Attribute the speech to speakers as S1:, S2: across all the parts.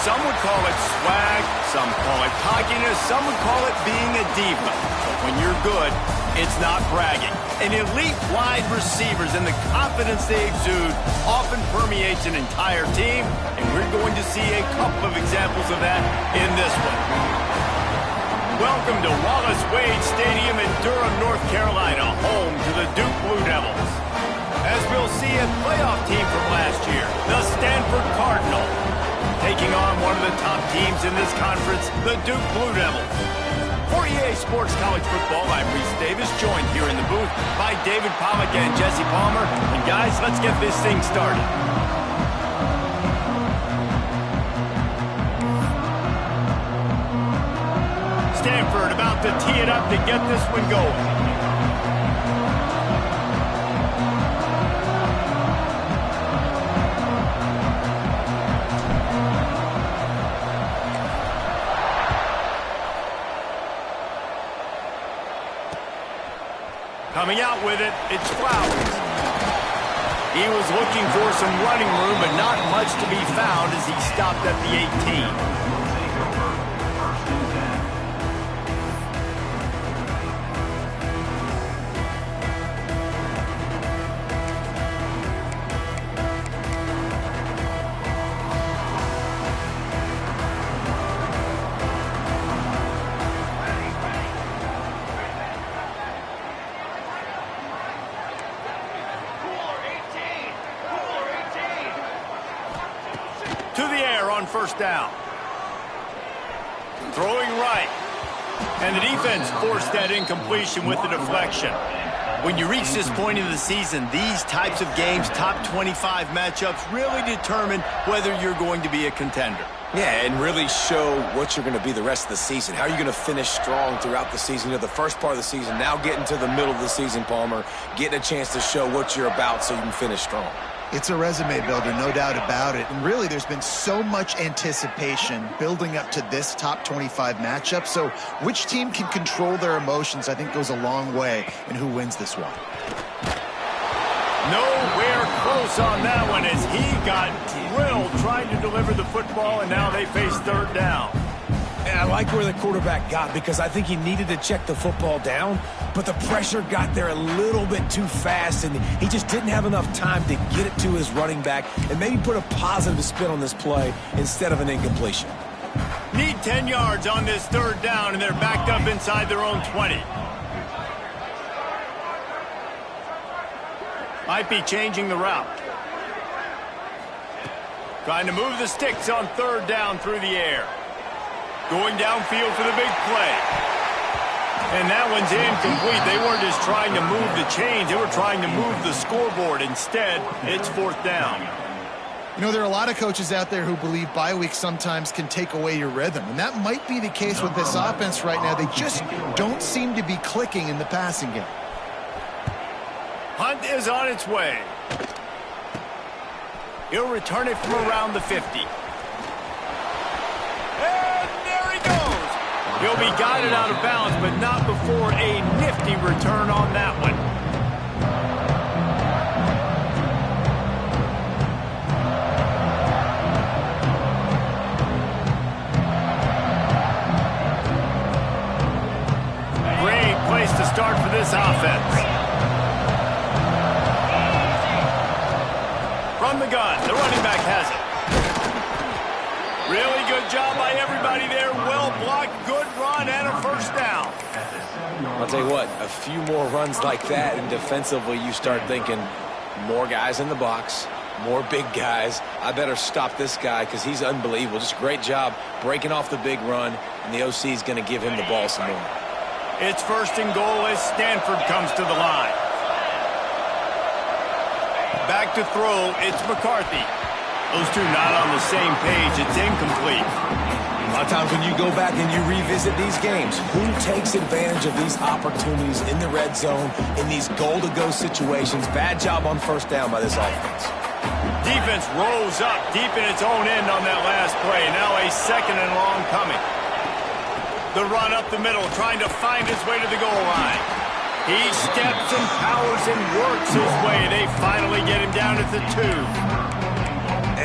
S1: Some would call it swag, some call it cockiness, some would call it being a diva. But when you're good, it's not bragging. An elite wide receivers and the confidence they exude often permeates an entire team, and we're going to see a couple of examples of that in this one. Welcome to Wallace Wade Stadium in Durham, North Carolina, home to the Duke Blue Devils. As we'll see, a playoff team from last year, the Stanford Cardinals, taking on one of the top teams in this conference, the Duke Blue Devils. For EA Sports College Football, I'm Reese Davis, joined here in the booth by David Pollack and Jesse Palmer. And guys, let's get this thing started. Stanford about to tee it up to get this one going. Coming out with it, it's Flowers. He was looking for some running room, but not much to be found as he stopped at the 18. To the air on first down. Throwing right. And the defense forced that incompletion with the deflection. When you reach this point in the season, these types of games, top 25 matchups, really determine whether you're going to be a contender.
S2: Yeah, and really show what you're going to be the rest of the season. How are you going to finish strong throughout the season? You know, the first part of the season, now getting to the middle of the season, Palmer, getting a chance to show what you're about so you can finish strong.
S3: It's a resume builder, no doubt about it. And really, there's been so much anticipation building up to this top 25 matchup. So which team can control their emotions, I think, goes a long way in who wins this one.
S1: Nowhere close on that one as he got drilled trying to deliver the football, and now they face third down.
S2: And I like where the quarterback got because I think he needed to check the football down, but the pressure got there a little bit too fast, and he just didn't have enough time to get it to his running back and maybe put a positive spin on this play instead of an incompletion.
S1: Need 10 yards on this third down, and they're backed up inside their own 20. Might be changing the route. Trying to move the sticks on third down through the air. Going downfield for the big play. And that one's incomplete. They weren't just trying to move the chains. They were trying to move the scoreboard. Instead, it's fourth down.
S3: You know, there are a lot of coaches out there who believe bye weeks sometimes can take away your rhythm. And that might be the case with this offense right now. They just don't seem to be clicking in the passing game.
S1: Hunt is on its way. He'll return it from around the 50. He'll be guided out of bounds, but not before a nifty return on that one. Great place to start for this offense. From the gun, the running back has it. Really good job by everybody there. Well blocked, good run, and a first down.
S2: I'll tell you what, a few more runs like that, and defensively you start thinking more guys in the box, more big guys. I better stop this guy because he's unbelievable. Just great job breaking off the big run, and the OC is going to give him the ball some more.
S1: It's first and goal as Stanford comes to the line. Back to throw, it's McCarthy. Those two not on the same page. It's incomplete.
S2: A lot of times when you go back and you revisit these games, who takes advantage of these opportunities in the red zone, in these goal-to-go situations? Bad job on first down by this offense.
S1: Defense rose up deep in its own end on that last play. Now a second and long coming. The run up the middle, trying to find his way to the goal line. He steps and powers and works his way. They finally get him down at the 2.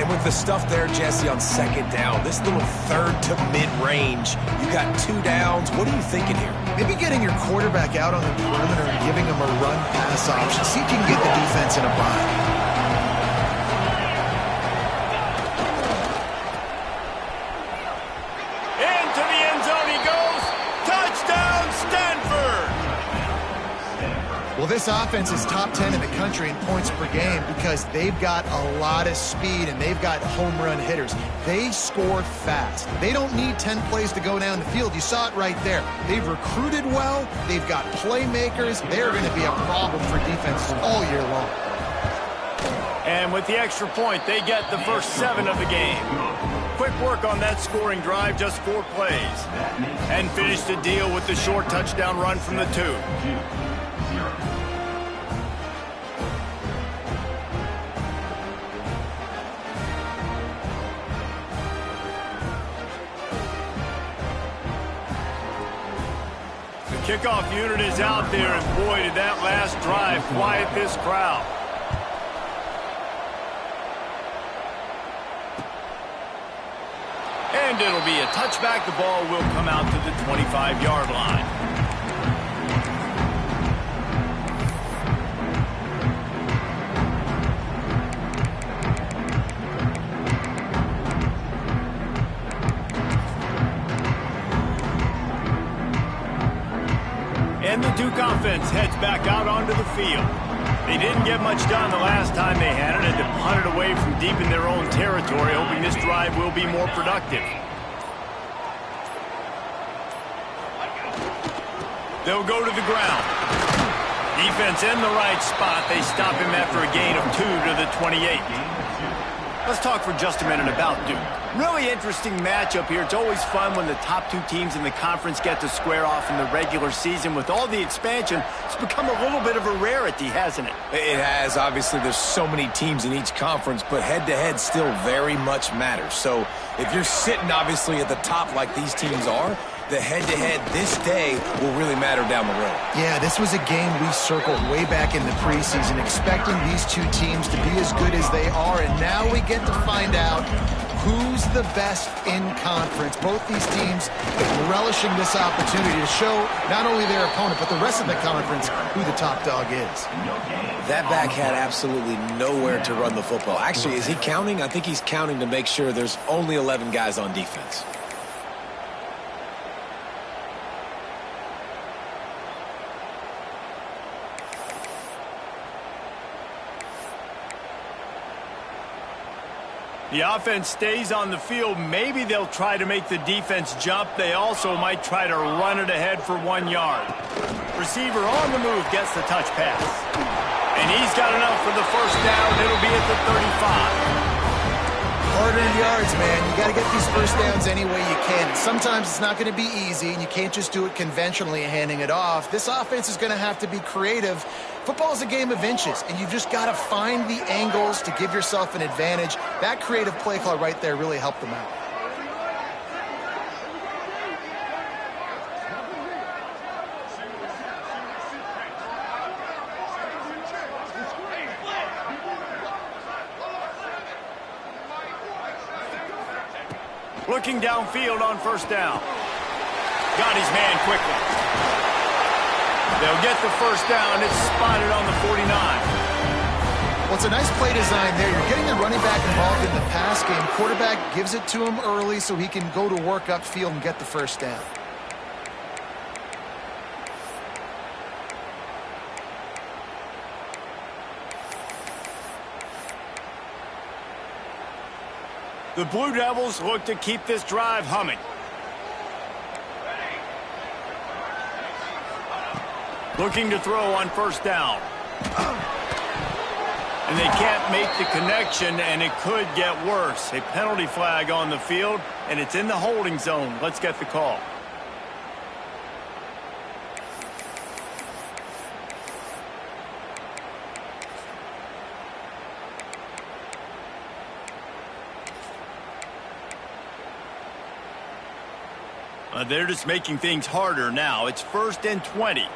S2: And with the stuff there, Jesse, on second down, this little third to mid-range, you got 2 downs. What are you thinking here?
S3: Maybe getting your quarterback out on the perimeter and giving him a run-pass option. See if you can get the defense in a bind.
S1: Into the end zone he goes. Touchdown, Stanford!
S3: Well, this offense is top 10 in the country in points per game because they've got a lot of speed and they've got home run hitters. They score fast. They don't need 10 plays to go down the field. You saw it right there. They've recruited well. They've got playmakers. They're going to be a problem for defenses all year long.
S1: And with the extra point, they get the first 7 of the game. Quick work on that scoring drive, just 4 plays. And finish the deal with the short touchdown run from the 2. Kickoff unit is out there, and boy, did that last drive quiet this crowd. And it'll be a touchback. The ball will come out to the 25-yard line. And the Duke offense heads back out onto the field. They didn't get much done the last time they had it, and to punt it away from deep in their own territory, hoping this drive will be more productive. They'll go to the ground. Defense in the right spot. They stop him after a gain of 2 to the 28. Let's talk for just a minute about Duke. Really interesting matchup here. It's always fun when the top 2 teams in the conference get to square off in the regular season. With all the expansion, it's become a little bit of a rarity, hasn't it?
S2: It has. Obviously, there's so many teams in each conference, but head-to-head still very much matters. So if you're sitting, obviously, at the top like these teams are, the head-to-head this day will really matter down the road.
S3: Yeah, this was a game we circled way back in the preseason, expecting these 2 teams to be as good as they are, and now we get to find out who's the best in conference. Both these teams relishing this opportunity to show not only their opponent, but the rest of the conference who the top dog is.
S2: That back had absolutely nowhere to run the football. Actually, is he counting? I think he's counting to make sure there's only 11 guys on defense.
S1: The offense stays on the field. Maybe they'll try to make the defense jump. They also might try to run it ahead for 1 yard. Receiver on the move gets the touch pass. And he's got enough for the first down. It'll be at the 35.
S3: Hard-earned yards, man. You got to get these first downs any way you can. Sometimes it's not going to be easy, and you can't just do it conventionally handing it off. This offense is going to have to be creative. Football is a game of inches, and you've just got to find the angles to give yourself an advantage. That creative play call right there really helped them out.
S1: Looking downfield on first down. Got his man quickly. They'll get the first down. It's spotted on the 49.
S3: Well, it's a nice play design there. You're getting the running back involved in the pass game. Quarterback gives it to him early so he can go to work upfield and get the first down.
S1: The Blue Devils look to keep this drive humming. Looking to throw on first down. And they can't make the connection, and it could get worse. A penalty flag on the field, and it's in the holding zone. Let's get the call. They're just making things harder now. It's 1st and 20.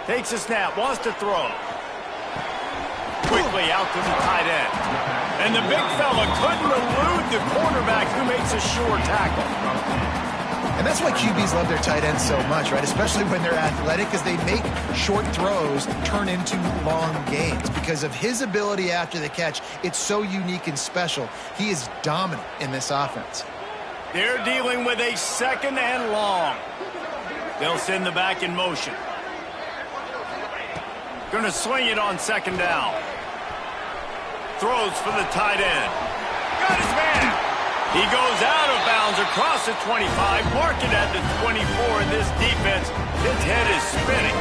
S1: Takes a snap, wants to throw. effectively out to the tight end. And the big fella couldn't elude the cornerback who makes a sure tackle.
S3: And that's why QBs love their tight ends so much, right? Especially when they're athletic, because they make short throws turn into long gains. Because of his ability after the catch, it's so unique and special. He is dominant in this offense.
S1: They're dealing with a 2nd and long. They'll send the back in motion. Going to swing it on 2nd down. Throws for the tight end. Got his man. He goes out of bounds across the 25, marking at the 24, and this defense, its head is spinning.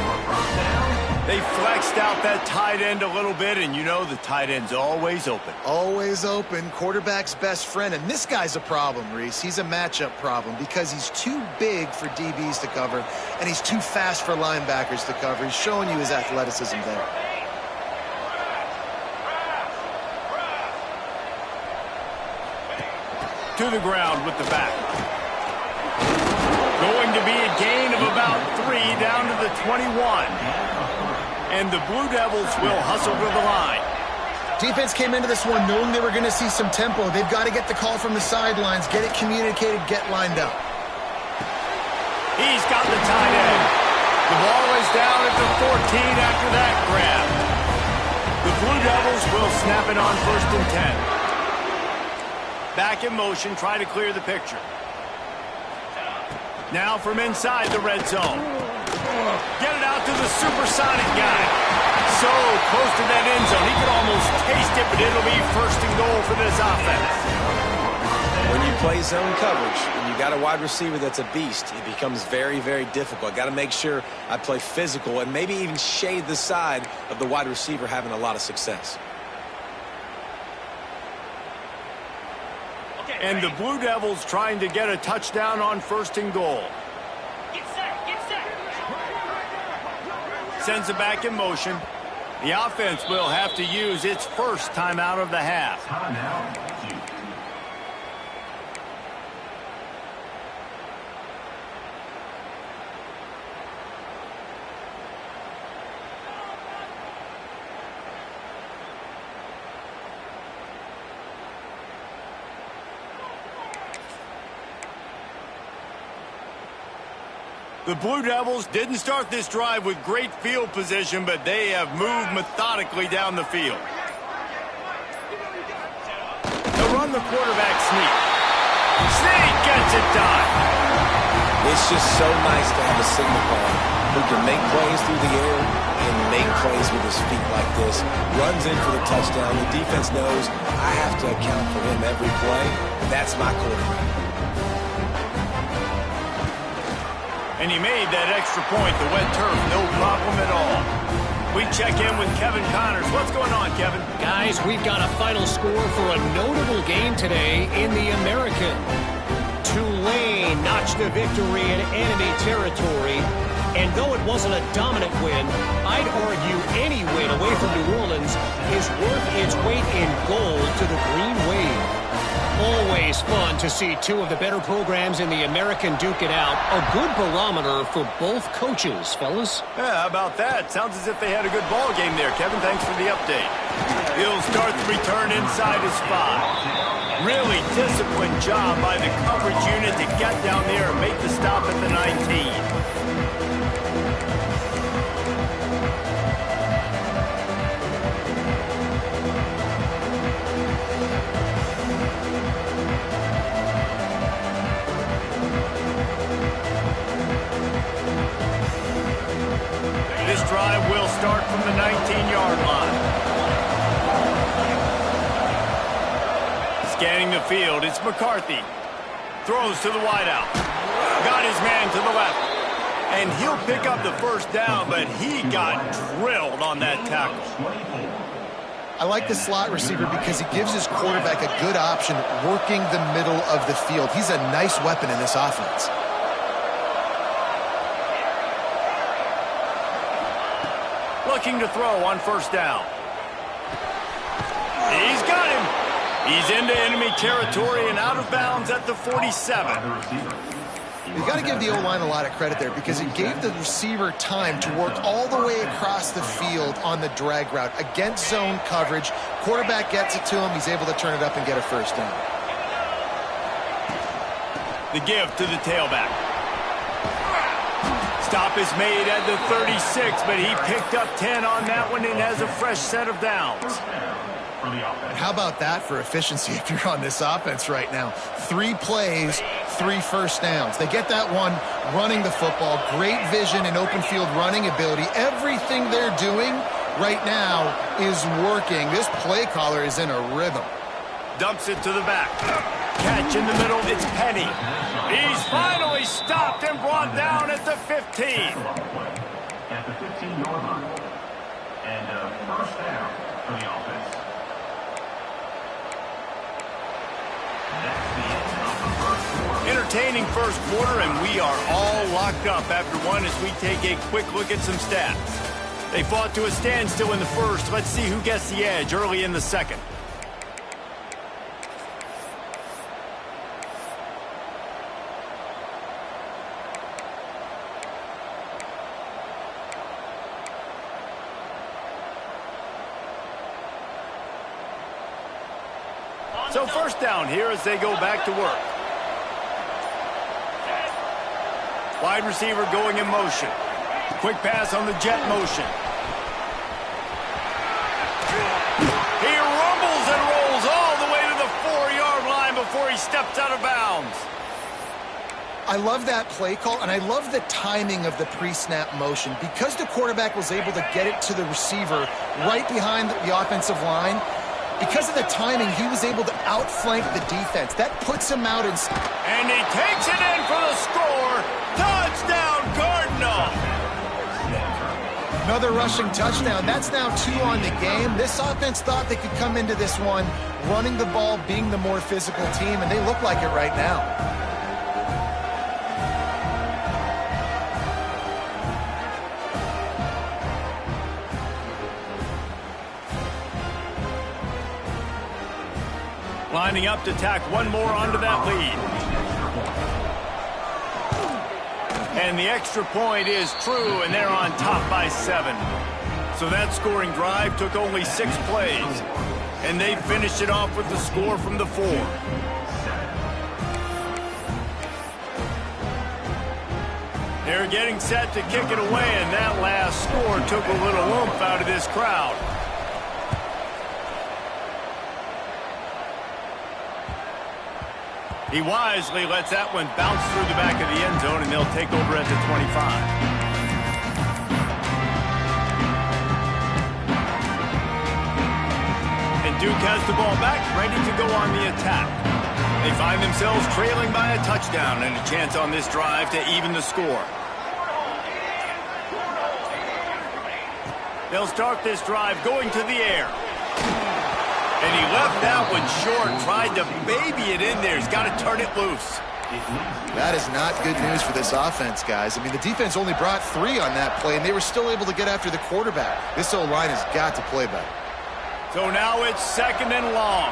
S1: They flexed out that tight end a little bit, and you know the tight end's always open.
S3: Always open, quarterback's best friend, and this guy's a problem, Reese. He's a matchup problem because he's too big for DBs to cover, and he's too fast for linebackers to cover. He's showing you his athleticism there.
S1: To the ground with the back. Going to be a gain of about 3 down to the 21. And the Blue Devils will hustle to the line.
S3: Defense came into this one knowing they were going to see some tempo. They've got to get the call from the sidelines, get it communicated, get lined up.
S1: He's got the tight end. The ball is down at the 14 after that grab. The Blue Devils will snap it on 1st and 10. Back in motion, try to clear the picture. Now from inside the red zone. Get it out to the supersonic guy. So close to that end zone. He could almost taste it, but it'll be 1st and goal for this offense.
S2: When you play zone coverage and you got a wide receiver that's a beast, it becomes very, very difficult. Got to make sure I play physical and maybe even shade the side of the wide receiver having a lot of success.
S1: And the Blue Devils trying to get a touchdown on 1st and goal.
S4: Get set, get set.
S1: Sends it back in motion. The offense will have to use its first timeout of the half. The Blue Devils didn't start this drive with great field position, but they have moved methodically down the field. They'll run the quarterback sneak. Sneak gets it done.
S2: It's just so nice to have a signal caller who can make plays through the air and make plays with his feet like this. Runs in for the touchdown. The defense knows I have to account for him every play. That's my quarterback.
S1: And he made that extra point, the wet turf, no problem at all. We check in with Kevin Connors. What's going on, Kevin?
S5: Guys, we've got a final score for a notable game today in the American. Tulane notched a victory in enemy territory. And though it wasn't a dominant win, I'd argue any win away from New Orleans is worth its weight in gold to the Green Wave. Always fun to see 2 of the better programs in the American duke it out. A good barometer for both coaches, fellas.
S1: Yeah, how about that? Sounds as if they had a good ball game there, Kevin. Thanks for the update. He'll start the return inside his 5. Really disciplined job by the coverage unit to get down there and make the stop at the 19. Drive will start from the 19-yard line. Scanning the field, it's McCarthy. Throws to the wideout. Got his man to the left. And he'll pick up the first down, but he got drilled on that tackle.
S3: I like the slot receiver because he gives his quarterback a good option working the middle of the field. He's a nice weapon in this offense.
S1: Looking to throw on 1st down. He's got him. He's into enemy territory and out of bounds at the 47.
S3: You got to give the O-line a lot of credit there because it gave the receiver time to work all the way across the field on the drag route against zone coverage. Quarterback gets it to him. He's able to turn it up and get a first down.
S1: The give to the tailback. Stop is made at the 36, but he picked up 10 on that one and has a fresh set of downs.
S3: How about that for efficiency if you're on this offense right now? 3 plays, 3 first downs. They get that one running the football. Great vision and open field running ability. Everything they're doing right now is working. This play caller is in a rhythm.
S1: Dumps it to the back. Catch in the middle, it's Penny. He's finally stopped and brought down at the 15.
S6: At the 15-yard line. And first down for the offense. That's the end of the first quarter.
S1: Entertaining first quarter, and we are all locked up after one as we take a quick look at some stats. They fought to a standstill in the first. Let's see who gets the edge early in the second. So first down here as they go back to work. Wide receiver going in motion. Quick pass on the jet motion. He rumbles and rolls all the way to the 4-yard line before he steps out of bounds.
S3: I love that play call, and I love the timing of the pre-snap motion. Because the quarterback was able to get it to the receiver right behind the offensive line, because of the timing, he was able to outflank the defense. That puts him out in...
S1: And he takes it in for the score. Touchdown, Cardinal!
S3: Another rushing touchdown. That's now 2 on the game. This offense thought they could come into this one running the ball, being the more physical team, and they look like it right now.
S1: Lining up to tack one more onto that lead. And the extra point is true, and they're on top by 7. So that scoring drive took only 6 plays. And they finished it off with the score from the 4. They're getting set to kick it away, and that last score took a little oomph out of this crowd. He wisely lets that one bounce through the back of the end zone, and they'll take over at the 25. And Duke has the ball back, ready to go on the attack. They find themselves trailing by a touchdown and a chance on this drive to even the score. They'll start this drive going to the air. And he left that one short, tried to baby it in there. He's got to turn it loose.
S3: That is not good news for this offense, guys. I mean, the defense only brought 3 on that play, and they were still able to get after the quarterback. This O-line has got to play better.
S1: So now it's 2nd and long.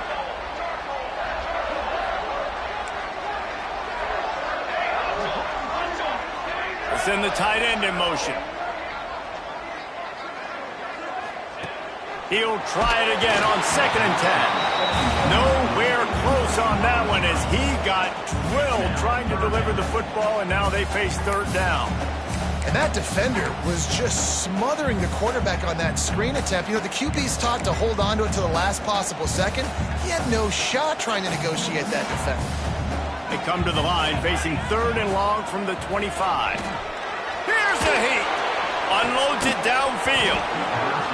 S1: They send the tight end in motion. He'll try it again on 2nd and 10. Nowhere close on that one as he got drilled trying to deliver the football, and now they face 3rd down.
S3: And that defender was just smothering the quarterback on that screen attempt. You know, the QB's taught to hold on to it to the last possible second. He had no shot trying to negotiate that defender.
S1: They come to the line facing 3rd and long from the 25. Here's the heat. Unloads it downfield.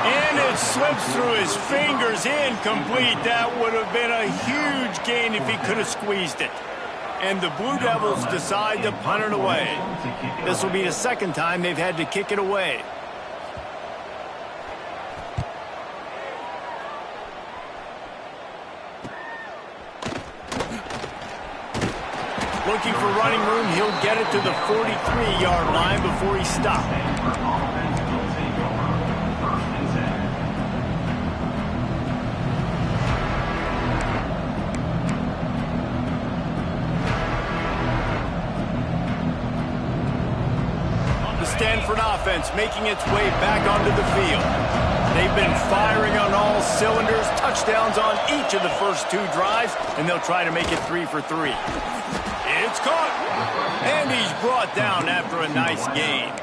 S1: And it slips through his fingers, incomplete. That would have been a huge gain if he could have squeezed it. And the Blue Devils decide to punt it away. This will be the 2nd time they've had to kick it away. Looking for running room, he'll get it to the 43-yard line before he stopped. offense making its way back onto the field. They've been firing on all cylinders, touchdowns on each of the first 2 drives, and they'll try to make it 3 for 3. It's caught, and he's brought down after a nice gain.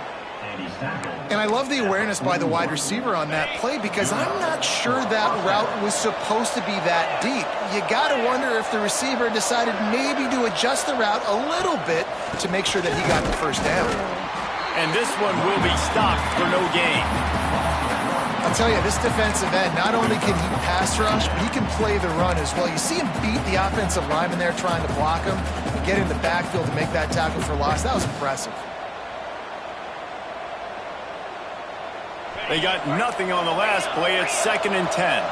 S3: And I love the awareness by the wide receiver on that play because I'm not sure that route was supposed to be that deep. You got to wonder if the receiver decided maybe to adjust the route a little bit to make sure that he got the first down.
S1: And this one will be stopped for no gain.
S3: I'll tell you, this defensive end, not only can he pass rush, but he can play the run as well. You see him beat the offensive lineman there trying to block him and get in the backfield to make that tackle for loss. That was impressive.
S1: They got nothing on the last play. It's 2nd and 10.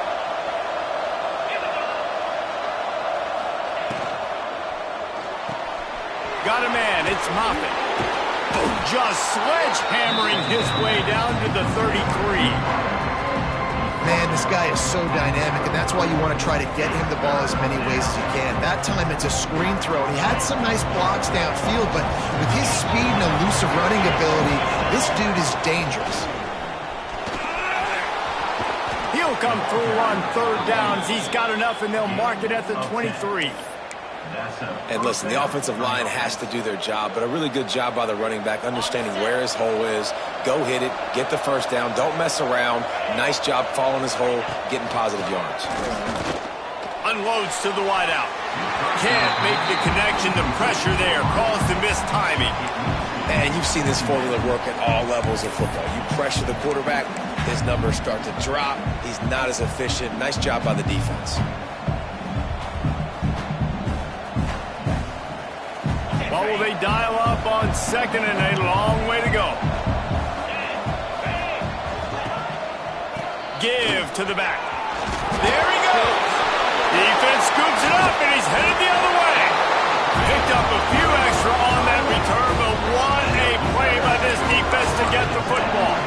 S1: Got a man. It's Moffitt. Just sledgehammering his way down to the 33.
S3: Man, this guy is so dynamic, and that's why you want to try to get him the ball as many ways as you can. That time it's a screen throw. He had some nice blocks downfield, but with his speed and elusive running ability, this dude is dangerous.
S1: He'll come through on 3rd downs. He's got enough, and they'll mark it at the 23.
S2: And listen, the offensive line has to do their job, but a really good job by the running back understanding where his hole is. Go hit it, get the first down, don't mess around. Nice job following his hole, getting positive yards.
S1: Unloads to the wideout. Can't make the connection. The pressure there caused the missed timing.
S2: And you've seen this formula work at all levels of football. You pressure the quarterback, his numbers start to drop. He's not as efficient. Nice job by the defense.
S1: What will they dial up on 2nd and a long way to go? Give to the back. There he goes. Defense scoops it up, and he's headed the other way. Picked up a few extra on that return, but what a play by this defense to get the football.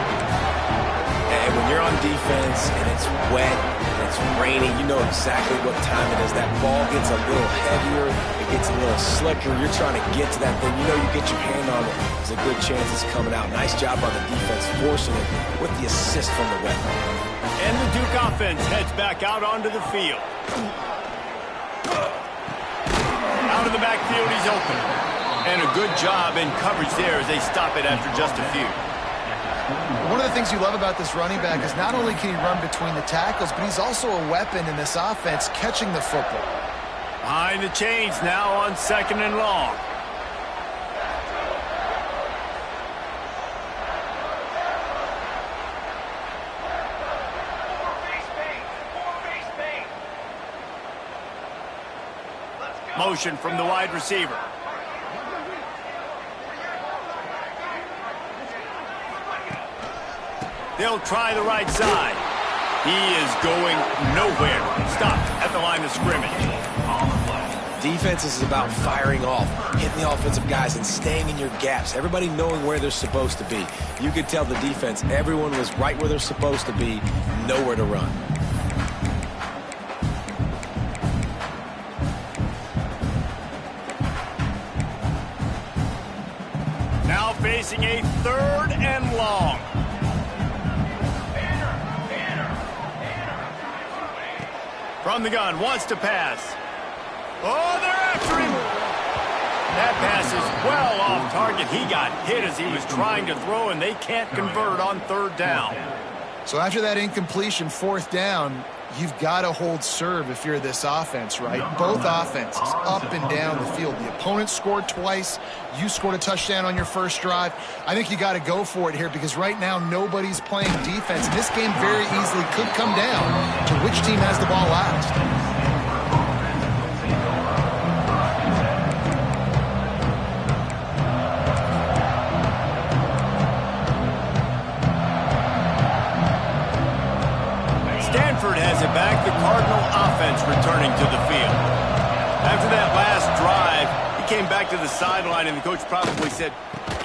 S2: And when you're on defense and it's wet and it's raining, you know exactly what time it is. That ball gets a little heavier, it gets a little slicker. You're trying to get to that thing. You know you get your hand on it. There's a good chance it's coming out. Nice job on the defense, forcing it with the assist from the wet ball.
S1: And the Duke offense heads back out onto the field. Out of the backfield, he's open. And a good job in coverage there as they stop it after just a few.
S3: One of the things you love about this running back is not only can he run between the tackles, but he's also a weapon in this offense catching the football.
S1: Behind the chains now on 2nd and long. Motion from the wide receiver. They'll try the right side. He is going nowhere. Stopped at the line of scrimmage.
S2: Defense is about firing off, hitting the offensive guys and staying in your gaps. Everybody knowing where they're supposed to be. You could tell the defense, everyone was right where they're supposed to be, nowhere to run.
S1: Now facing a 3rd and long. From the gun, wants to pass. Oh, they're after him. That pass is well off target. He got hit as he was trying to throw, and they can't convert on 3rd down.
S3: So after that incompletion, 4th down, you've got to hold serve if you're this offense, right? Both offenses up and down the field. The opponent scored twice. You scored a touchdown on your first drive. I think you got to go for it here because right now nobody's playing defense. And this game very easily could come down to which team has the ball last.
S1: Has it back. The Cardinal offense returning to the field. After that last drive, he came back to the sideline, and the coach probably said,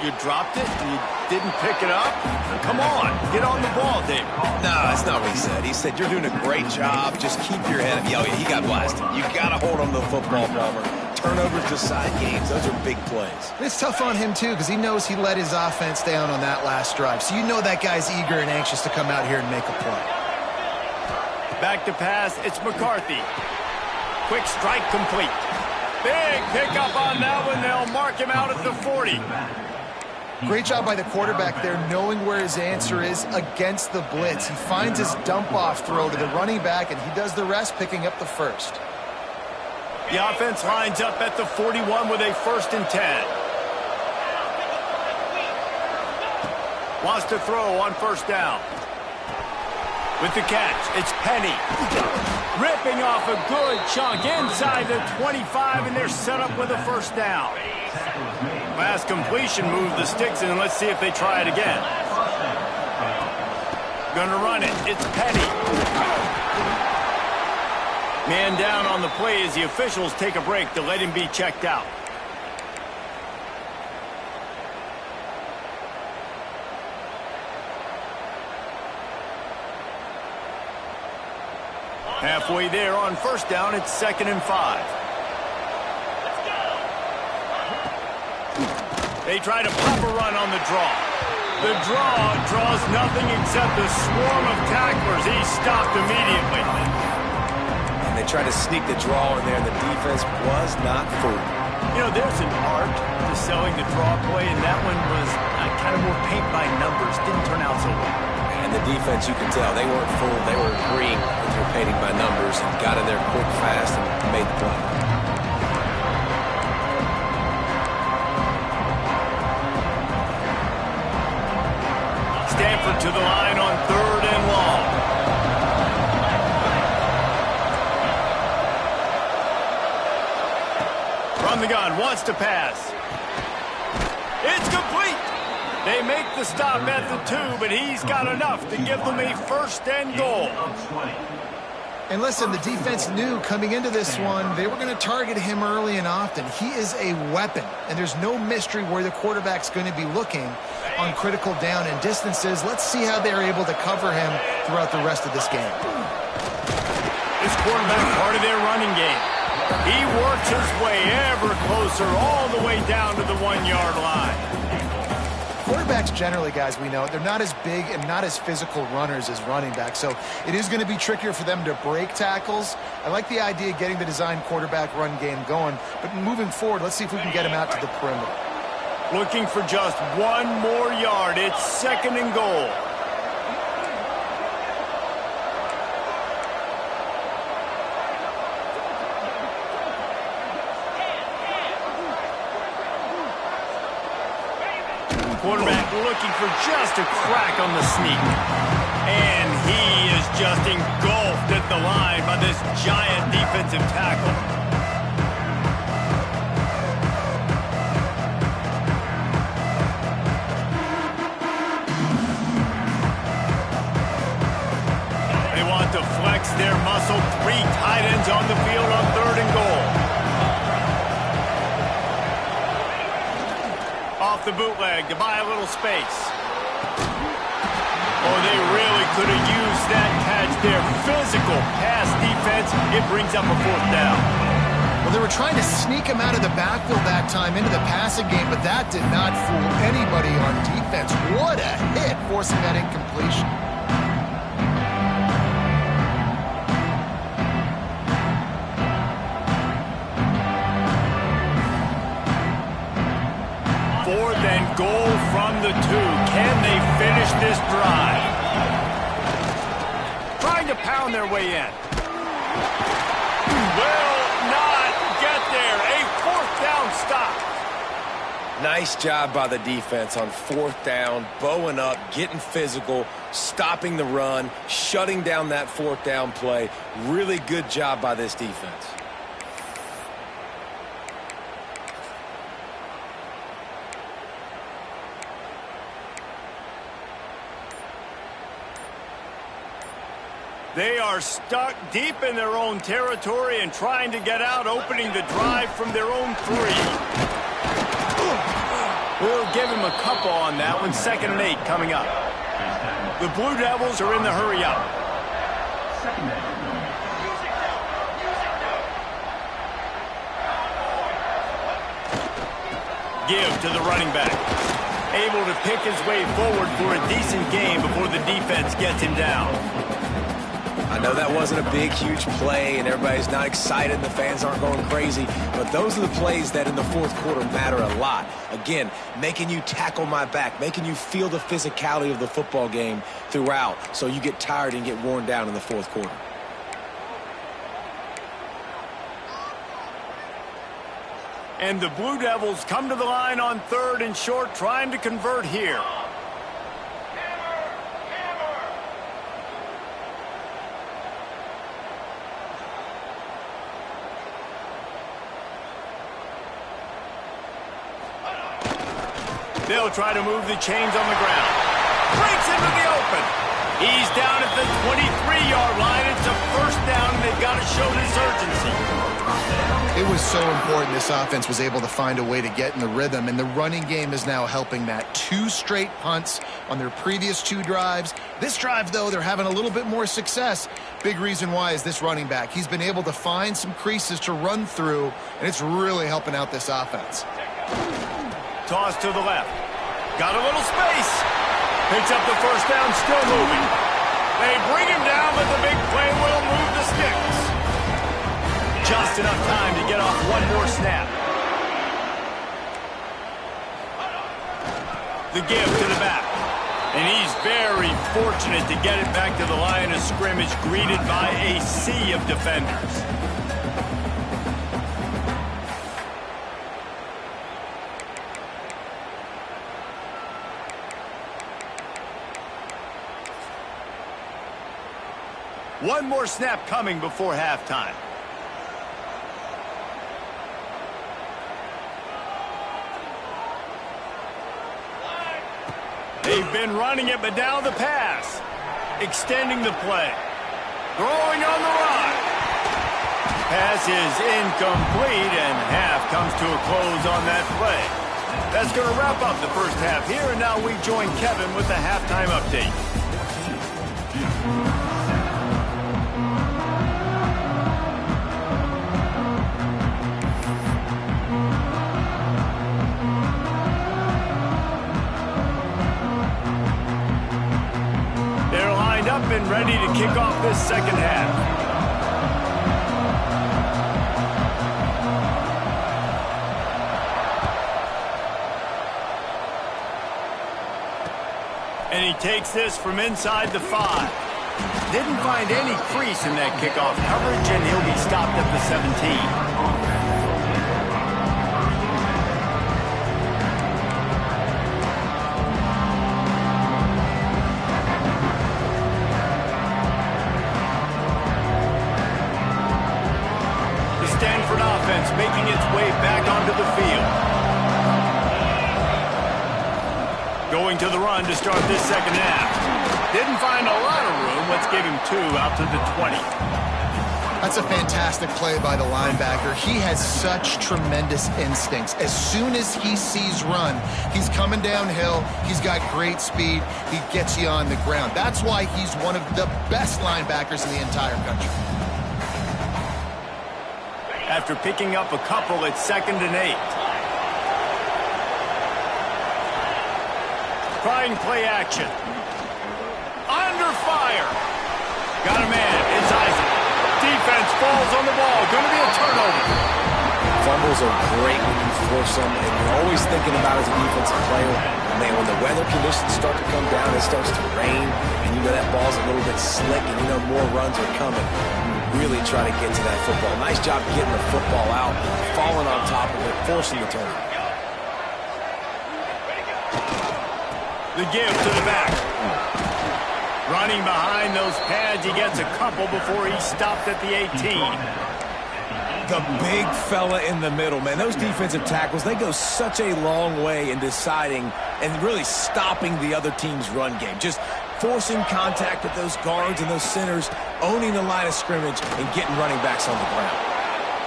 S1: "You dropped it? You didn't pick it up? Come on, get on the ball, David."
S2: No, that's not what he said. He said, "You're doing a great job. Just keep your head up." Yeah, he got blasted. You got to hold on to the football, Palmer. Turnovers decide games. Those are big plays.
S3: It's tough on him, too, because he knows he let his offense down on that last drive. So you know that guy's eager and anxious to come out here and make a play.
S1: Back to pass, it's McCarthy. Quick strike complete. Big pickup on that one. They'll mark him out at the 40.
S3: Great job by the quarterback there, knowing where his answer is against the blitz. He finds his dump-off throw to the running back, and he does the rest, picking up the first.
S1: The offense lines up at the 41 with a 1st and 10. Wants to throw on 1st down. With the catch, it's Penny. Ripping off a good chunk inside the 25, and they're set up with a 1st down. Last completion moved the sticks in. Let's see if they try it again. Gonna run it. It's Penny. Man down on the play as the officials take a break to let him be checked out. Halfway there on 1st down, it's 2nd and 5. They try to pop a run on the draw. The draw draws nothing except a swarm of tacklers. He's stopped immediately.
S2: And they tried to sneak the draw in there, and the defense was not fooled.
S1: You know, there's an art to selling the draw play, and that one was kind of more paint by numbers. Didn't turn out so well.
S2: And the defense, you can tell, they weren't fooled. They were agreeing with your painting by numbers and got in there quick, fast, and made the play.
S1: Stanford to the line on 3rd and long. From the gun, wants to pass. It's complete. They make the stop at the 2, but he's got enough to give them a 1st and goal.
S3: And listen, the defense knew coming into this one, they were going to target him early and often. He is a weapon, and there's no mystery where the quarterback's going to be looking on critical down and distances. Let's see how they're able to cover him throughout the rest of this game.
S1: This quarterback, part of their running game. He works his way ever closer all the way down to the 1-yard line.
S3: Quarterbacks generally, guys, we know, they're not as big and not as physical runners as running backs, so it is going to be trickier for them to break tackles. I like the idea of getting the design quarterback run game going, but moving forward, let's see if we can get him out to the perimeter.
S1: Looking for just 1 more yard. It's 2nd and goal. Quarterback looking for just a crack on the sneak. And he is just engulfed at the line by this giant defensive tackle. They want to flex their muscle. 3 tight ends on the field on 3rd and goal. Off the bootleg to buy a little space. Oh, they really could have used that catch there. Physical pass defense. It brings up a 4th down.
S3: Well, they were trying to sneak him out of the backfield that time into the passing game, but that did not fool anybody on defense. What a hit, forcing that incompletion.
S1: Goal from the 2. Can they finish this drive? Trying to pound their way in. Will not get there. A 4th down stop.
S2: Nice job by the defense on 4th down, bowing up, getting physical, stopping the run, shutting down that 4th down play. Really good job by this defense.
S1: They are stuck deep in their own territory and trying to get out, opening the drive from their own 3. We'll give him a couple on that one. 2nd and 8 coming up. The Blue Devils are in the hurry up. give to the running back. Able to pick his way forward for a decent gain before the defense gets him down.
S2: I know that wasn't a big, huge play, and everybody's not excited, and the fans aren't going crazy, but those are the plays that in the fourth quarter matter a lot. Again, making you tackle my back, making you feel the physicality of the football game throughout, so you get tired and get worn down in the fourth quarter.
S1: And the Blue Devils come to the line on 3rd and short, trying to convert here. They'll try to move the chains on the ground. Breaks into the open. He's down at the 23-yard line. It's a first down, and they've got to show this urgency.
S3: It was so important this offense was able to find a way to get in the rhythm, and the running game is now helping that. 2 straight punts on their previous 2 drives. This drive, though, they're having a little bit more success. Big reason why is this running back. He's been able to find some creases to run through, and it's really helping out this offense.
S1: Toss to the left. Got a little space. Picks up the first down, still moving. They bring him down, but the big play will move the sticks. Just enough time to get off one more snap. The give to the back. And he's very fortunate to get it back to the line of scrimmage, greeted by a sea of defenders. One more snap coming before halftime. They've been running it, but now the pass. Extending the play. Throwing on the run. Pass is incomplete, and half comes to a close on that play. That's going to wrap up the first half here, and now we join Kevin with the halftime update. And ready to kick off this second half. And he takes this from inside the 5. Didn't find any crease in that kickoff coverage, and he'll be stopped at the 17. Making its way back onto the field. Going to the run to start this second half. Didn't find a lot of room. Let's give him 2 out to the 20.
S3: That's a fantastic play by the linebacker. He has such tremendous instincts. As soon as he sees run, he's coming downhill. He's got great speed. He gets you on the ground. That's why he's one of the best linebackers in the entire country.
S1: After picking up a couple, it's 2nd and 8. Trying play action. Under fire. Got a man. It's Isaac. Defense falls on the ball. Going to be a turnover.
S2: Fumbles are great when you force them, and you're always thinking about as a defensive player, man, when the weather conditions start to come down, it starts to rain, and you know that ball's a little bit slick, and you know more runs are coming. Really try to get to that football. Nice job getting the football out, falling on top of it, forcing the turnover.
S1: The give to the back. Running behind those pads, he gets a couple before he's stopped at the 18.
S2: The big fella in the middle, man. Those defensive tackles, they go such a long way in deciding and really stopping the other team's run game. Just forcing contact with those guards and those centers, owning the line of scrimmage, and getting running backs on the ground.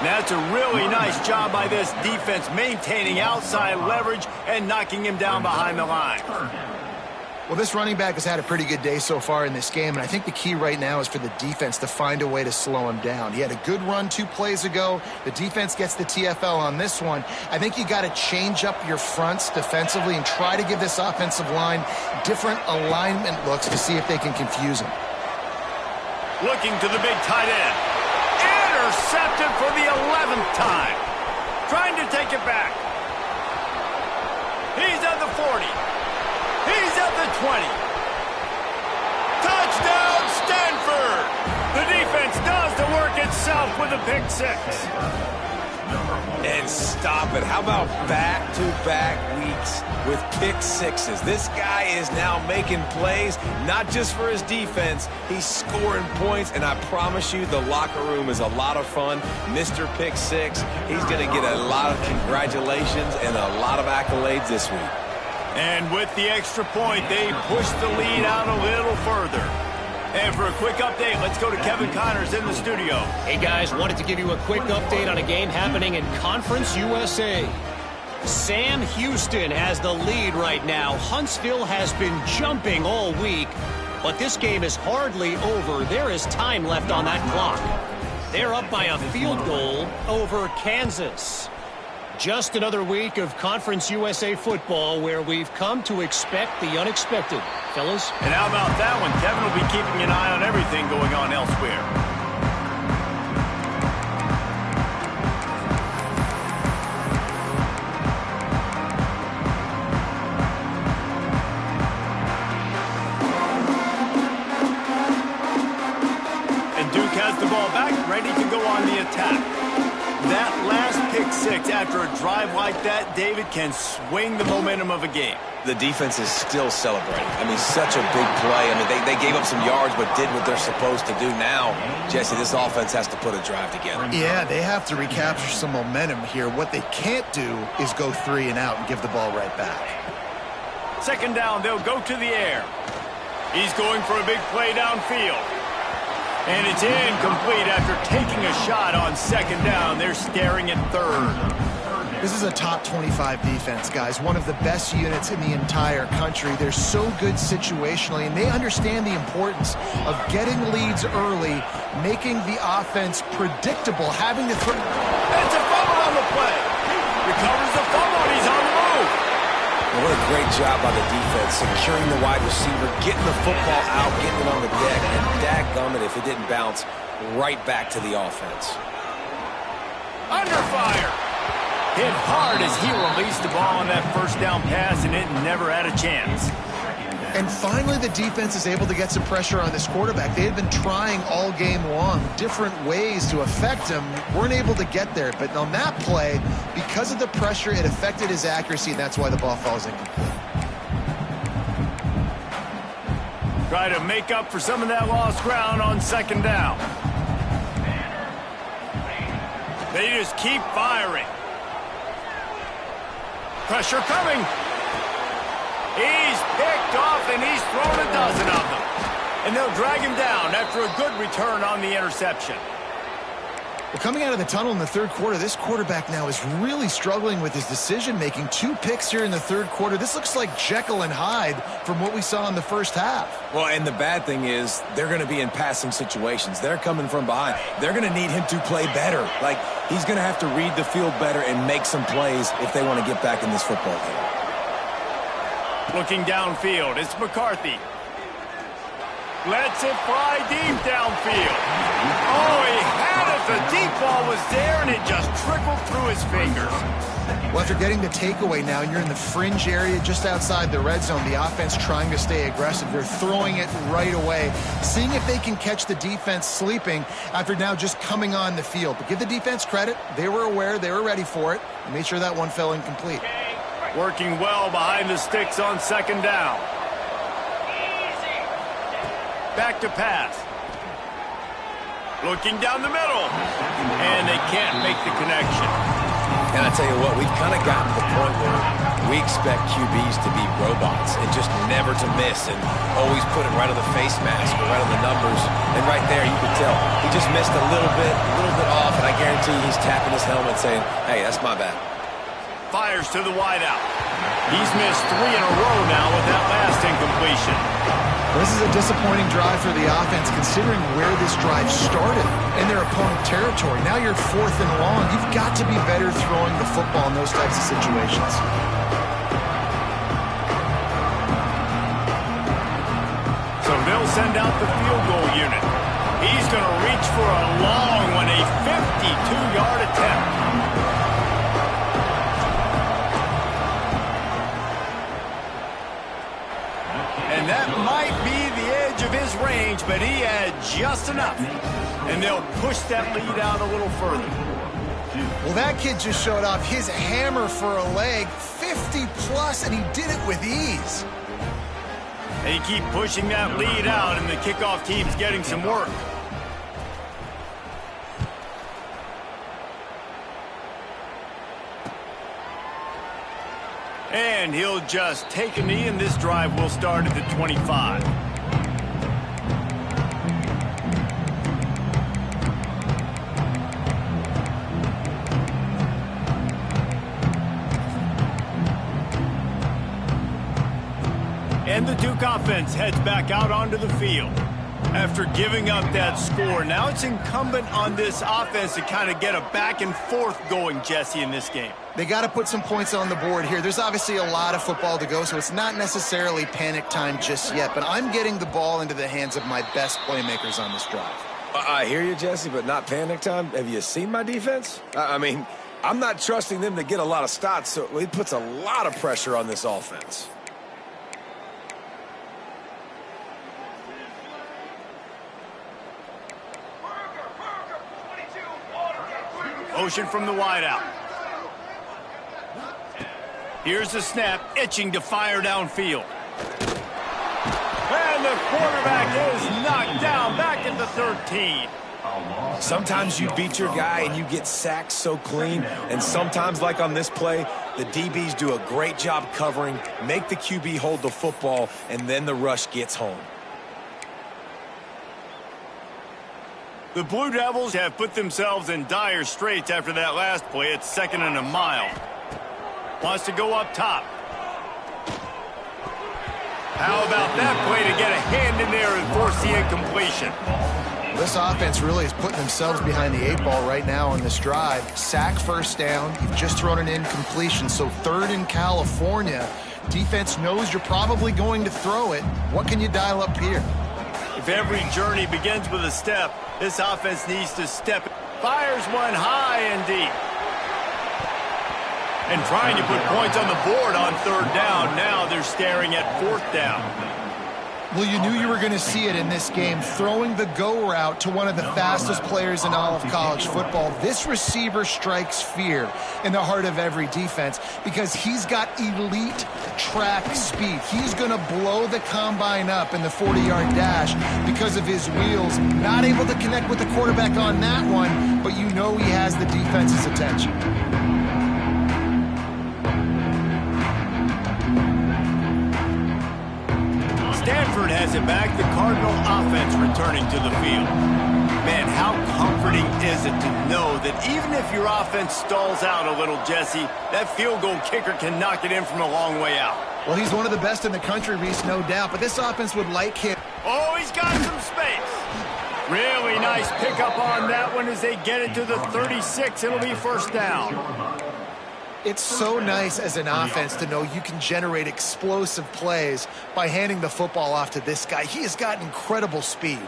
S1: That's a really nice job by this defense, maintaining outside leverage and knocking him down behind the line.
S3: Well, this running back has had a pretty good day so far in this game, and I think the key right now is for the defense to find a way to slow him down. He had a good run 2 plays ago. The defense gets the TFL on this one. I think you got to change up your fronts defensively and try to give this offensive line different alignment looks to see if they can confuse him.
S1: Looking to the big tight end. Intercepted for the 11th time. Trying to take it back. He's at the 40. He's at the 20. Touchdown, Stanford! The defense does the work itself with a pick 6.
S2: And stop it. How about back-to-back weeks with pick 6s? This guy is now making plays, not just for his defense. He's scoring points, and I promise you the locker room is a lot of fun. Mr. Pick 6, he's going to get a lot of congratulations and a lot of accolades this week.
S1: And with the extra point, they push the lead out a little further. And for a quick update, let's go to Kevin Connors in the studio.
S5: Hey, guys, wanted to give you a quick update on a game happening in Conference USA. Sam Houston has the lead right now. Huntsville has been jumping all week, but this game is hardly over. There is time left on that clock. They're up by a field goal over Kansas. Just another week of Conference USA football where we've come to expect the unexpected. Fellas?
S1: And how about that one? Kevin will be keeping an eye on everything going on elsewhere. And Duke has the ball back, ready to go on the attack. That last pick 6 after a drive like that, David, can swing the momentum of a game.
S2: The defense is still celebrating. I mean, such a big play. I mean, they gave up some yards but did what they're supposed to do. Now, Jesse, this offense has to put a drive together.
S3: Yeah, they have to recapture some momentum here. What they can't do is go 3 and out and give the ball right back.
S1: Second down, they'll go to the air. He's going for a big play downfield. And it's incomplete after taking a shot on second down. They're staring at third.
S3: This is a top 25 defense, guys. One of the best units in the entire country. They're so good situationally, and they understand the importance of getting leads early, making the offense predictable, having to throw.
S1: It's a fumble on the play. Recovers the fumble, and he's on the move.
S2: What a great job by the defense, securing the wide receiver, getting the football out, getting it on the deck, and dadgummit if it didn't bounce right back to the offense.
S1: Under fire. Hit hard as he released the ball on that first down pass, and it never had a chance.
S3: And finally, the defense is able to get some pressure on this quarterback. They had been trying all game long different ways to affect him. Weren't able to get there. But on that play, because of the pressure, it affected his accuracy, and that's why the ball falls incomplete.
S1: Try to make up for some of that lost ground on second down. They just keep firing. Pressure coming. He's picked off, and he's thrown a dozen of them. And they'll drag him down after a good return on the interception.
S3: Well, coming out of the tunnel in the third quarter, this quarterback now is really struggling with his decision-making. 2 picks here in the third quarter. This looks like Jekyll and Hyde from what we saw in the first half.
S2: Well, and the bad thing is they're going to be in passing situations. They're coming from behind. They're going to need him to play better. Like, he's going to have to read the field better and make some plays if they want to get back in this football game.
S1: Looking downfield, it's McCarthy. Lets it fly deep downfield. Oh, he had it. The deep ball was there, and it just trickled through his fingers.
S3: Well, after getting the takeaway now, and you're in the fringe area just outside the red zone, the offense trying to stay aggressive. They're throwing it right away, seeing if they can catch the defense sleeping after now just coming on the field. But give the defense credit. They were aware. They were ready for it. And made sure that one fell incomplete.
S1: Working well behind the sticks on second down. Back to pass. Looking down the middle. And they can't make the connection.
S2: And I tell you what, we've kind of gotten to the point where we expect QBs to be robots and just never to miss and always put it right on the face mask or right on the numbers. And right there, you could tell he just missed a little bit off, and I guarantee he's tapping his helmet saying, hey, that's my bad.
S1: Fires to the wideout. He's missed 3 in a row now with that last incompletion.
S3: This is a disappointing drive for the offense considering where this drive started in their opponent territory. Now you're 4th and long. You've got to be better throwing the football in those types of situations.
S1: So they'll send out the field goal unit. He's going to reach for a long one, a 52-yard attempt. And that might be the edge of his range, but he had just enough. And they'll push that lead out a little further.
S3: Well, that kid just showed off his hammer for a leg, 50-plus, and he did it with ease.
S1: They keep pushing that lead out, and the kickoff team's getting some work. And he'll just take a knee, and this drive will start at the 25. And the Duke offense heads back out onto the field. After giving up that score, now it's incumbent on this offense to kind of get a back and forth going, Jesse, in this game.
S3: They got to put some points on the board here. There's obviously a lot of football to go, so it's not necessarily panic time just yet, but I'm getting the ball into the hands of my best playmakers on this drive.
S2: I hear you, Jesse, but not panic time. Have you seen my defense? I mean, I'm not trusting them to get a lot of stops, so it puts a lot of pressure on this offense.
S1: Motion from the wideout. Here's the snap, itching to fire downfield. And the quarterback is knocked down back at the 13.
S2: Sometimes you beat your guy and you get sacked so clean, and sometimes, like on this play, the DBs do a great job covering, make the QB hold the football, and then the rush gets home.
S1: The Blue Devils have put themselves in dire straits after that last play. It's 2nd and a mile. Wants to go up top. How about that play to get a hand in there and force the incompletion?
S3: This offense really is putting themselves behind the 8 ball right now on this drive. Sack, first down. You've just thrown an incompletion, so 3rd in California. Defense knows you're probably going to throw it. What can you dial up here?
S1: If every journey begins with a step, this offense needs to step. Fires one high and deep. And trying to put points on the board on 3rd down. Now they're staring at 4th down.
S3: Well, you knew you were going to see it in this game, throwing the go route to one of the fastest players in all of college football. This receiver strikes fear in the heart of every defense because he's got elite track speed. He's going to blow the combine up in the 40-yard dash because of his wheels. Not able to connect with the quarterback on that one, but you know he has the defense's attention.
S1: Stanford has it back. The Cardinal offense returning to the field. Man, how comforting is it to know that even if your offense stalls out a little, Jesse, that field goal kicker can knock it in from a long way out.
S3: Well, he's one of the best in the country, Reese, no doubt, but this offense would like him.
S1: Oh, he's got some space. Really nice pickup on that one as they get it to the 36. It'll be 1st down.
S3: It's so nice as an offense to know you can generate explosive plays by handing the football off to this guy. He has got incredible speed.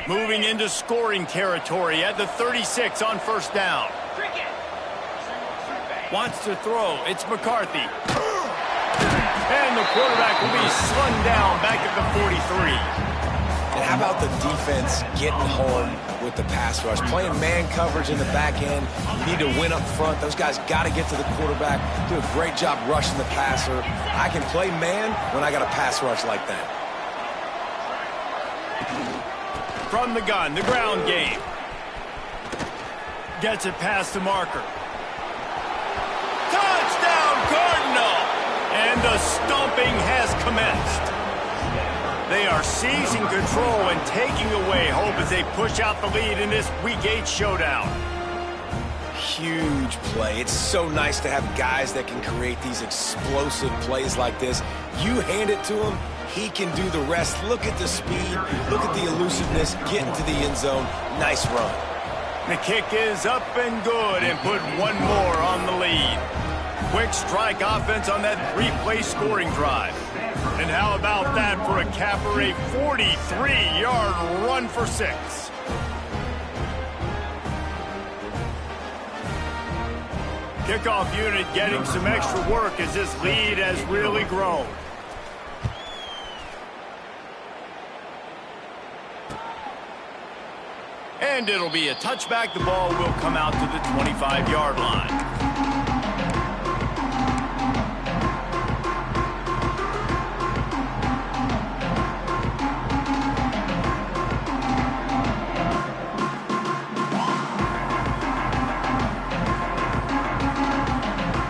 S1: Moving into scoring territory at the 36 on 1st down. Wants to throw. It's McCarthy. And the quarterback will be slung down back at the 43.
S2: And how about the defense getting home with the pass rush? Playing man coverage in the back end. You need to win up front. Those guys got to get to the quarterback. Do a great job rushing the passer. I can play man when I got a pass rush like that.
S1: From the gun, the ground game. Gets it past the marker. Touchdown, Cardinal! And the stomping has commenced. They are seizing control and taking away hope as they push out the lead in this Week 8 showdown.
S2: Huge play. It's so nice to have guys that can create these explosive plays like this. You hand it to him, he can do the rest. Look at the speed. Look at the elusiveness. Get into the end zone. Nice run.
S1: The kick is up and good and put one more on the lead. Quick strike offense on that three-play scoring drive. And how about that for a capper, a 43-yard run for 6. Kickoff unit getting some extra work as this lead has really grown. And it'll be a touchback. The ball will come out to the 25-yard line.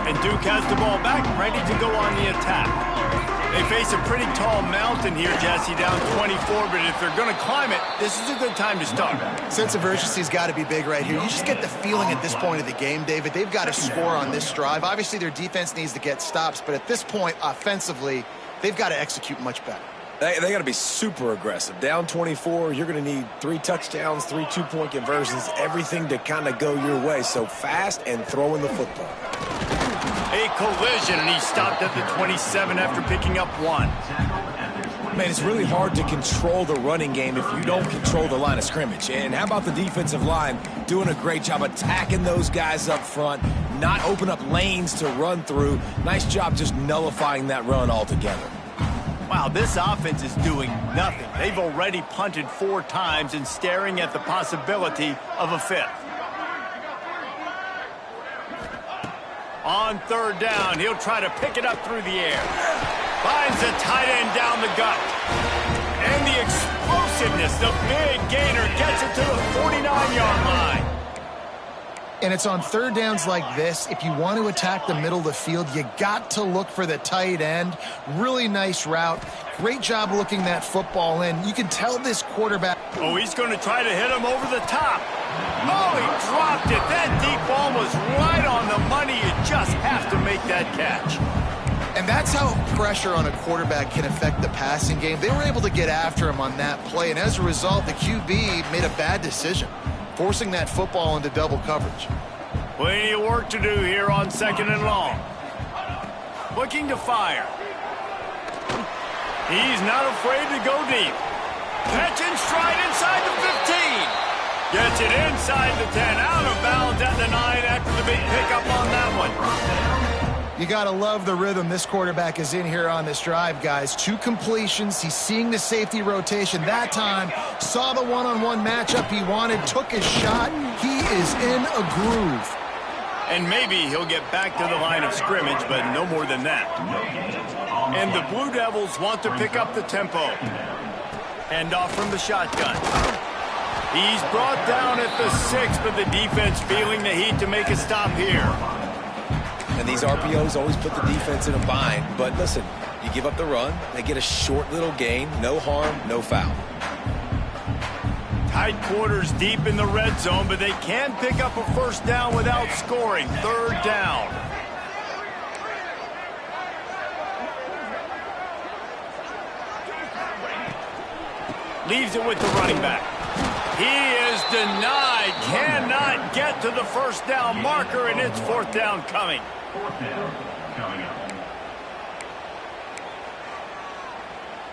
S1: And Duke has the ball back, ready to go on the attack. They face a pretty tall mountain here, Jesse, down 24, but if they're going to climb it, this is a good time to start.
S3: Sense of urgency's got to be big right here. You just get the feeling at this point of the game, David, they've got to score on this drive. Obviously, their defense needs to get stops, but at this point, offensively, they've got to execute much better.
S2: They got to be super aggressive. Down 24, you're going to need 3 touchdowns, 3 two-point conversions, everything to kind of go your way. So fast and throwing the football.
S1: A collision, and he stopped at the 27 after picking up 1.
S2: Man, it's really hard to control the running game if you don't control the line of scrimmage. And how about the defensive line doing a great job attacking those guys up front, not open up lanes to run through. Nice job just nullifying that run altogether.
S1: Wow, this offense is doing nothing. They've already punted 4 times and staring at the possibility of a 5th. On 3rd down, he'll try to pick it up through the air. Finds the tight end down the gut. And the explosiveness, the big gainer, gets it to the 49-yard line.
S3: And it's on 3rd downs like this. If you want to attack the middle of the field, you got to look for the tight end. Really nice route. Great job looking that football in. You can tell this quarterback.
S1: Oh, he's going to try to hit him over the top. Oh, he dropped it. That deep ball was right on the money. You just have to make that catch.
S3: And that's how pressure on a quarterback can affect the passing game. They were able to get after him on that play, and as a result, the QB made a bad decision, forcing that football into double coverage.
S1: Plenty of work to do here on 2nd and long. Looking to fire. He's not afraid to go deep. Catch and stride inside the 15. Gets it inside the 10, out of bounds at the 9 after the big pickup on that one.
S3: You got to love the rhythm this quarterback is in here on this drive, guys. 2 completions. He's seeing the safety rotation. That time, saw the one-on-one matchup he wanted, took his shot. He is in a groove.
S1: And maybe he'll get back to the line of scrimmage, but no more than that. And the Blue Devils want to pick up the tempo. Hand off from the shotgun. He's brought down at the 6, but the defense feeling the heat to make a stop here.
S2: And these RPOs always put the defense in a bind. But listen, you give up the run, they get a short little gain, no harm, no foul.
S1: Tight quarters deep in the red zone, but they can pick up a 1st down without scoring. 3rd down. Leaves it with the running back. He is denied. Cannot get to the 1st down marker, and it's 4th down coming.
S6: 4th down coming up.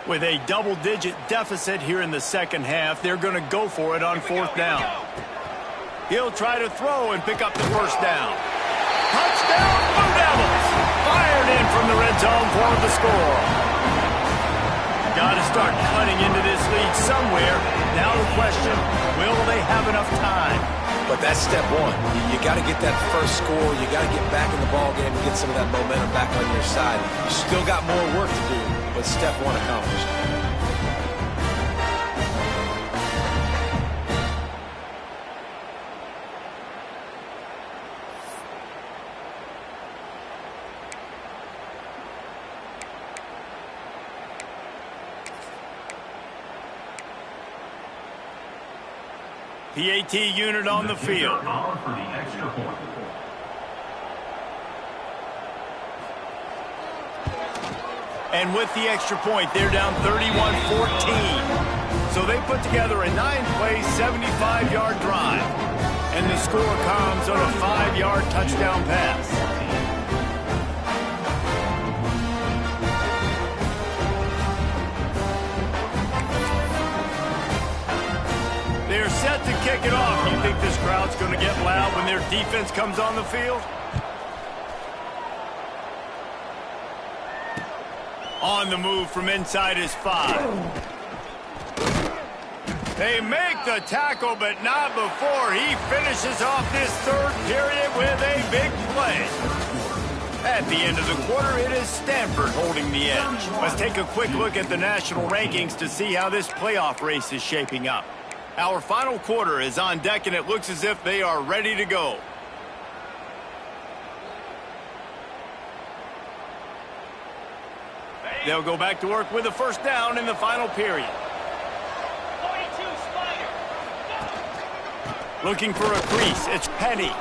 S1: With a double-digit deficit here in the 2nd half, they're going to go for it on 4th down. He'll try to throw and pick up the 1st down. Touchdown, Blue Devils! Fired in from the red zone for the score. Got to start cutting into this lead somewhere. Now the question, will they have enough time?
S2: But that's step 1. You got to get that first score. You got to get back in the ball game and get some of that momentum back on your side. You still got more work to do, but step 1 accomplished.
S1: PAT unit on the field.
S6: For the extra point.
S1: And with the extra point, they're down 31-14. So they put together a 9-play, 75-yard drive. And the score comes on a 5-yard touchdown pass. They're set to kick it off. You think this crowd's going to get loud when their defense comes on the field? On the move from inside his 5. They make the tackle, but not before he finishes off this third period with a big play. At the end of the quarter, it is Stanford holding the edge. Let's take a quick look at the national rankings to see how this playoff race is shaping up. Our final quarter is on deck, and it looks as if they are ready to go. They'll go back to work with a first down in the final period.
S4: 42, Spider.
S1: Looking for a crease. It's Penny.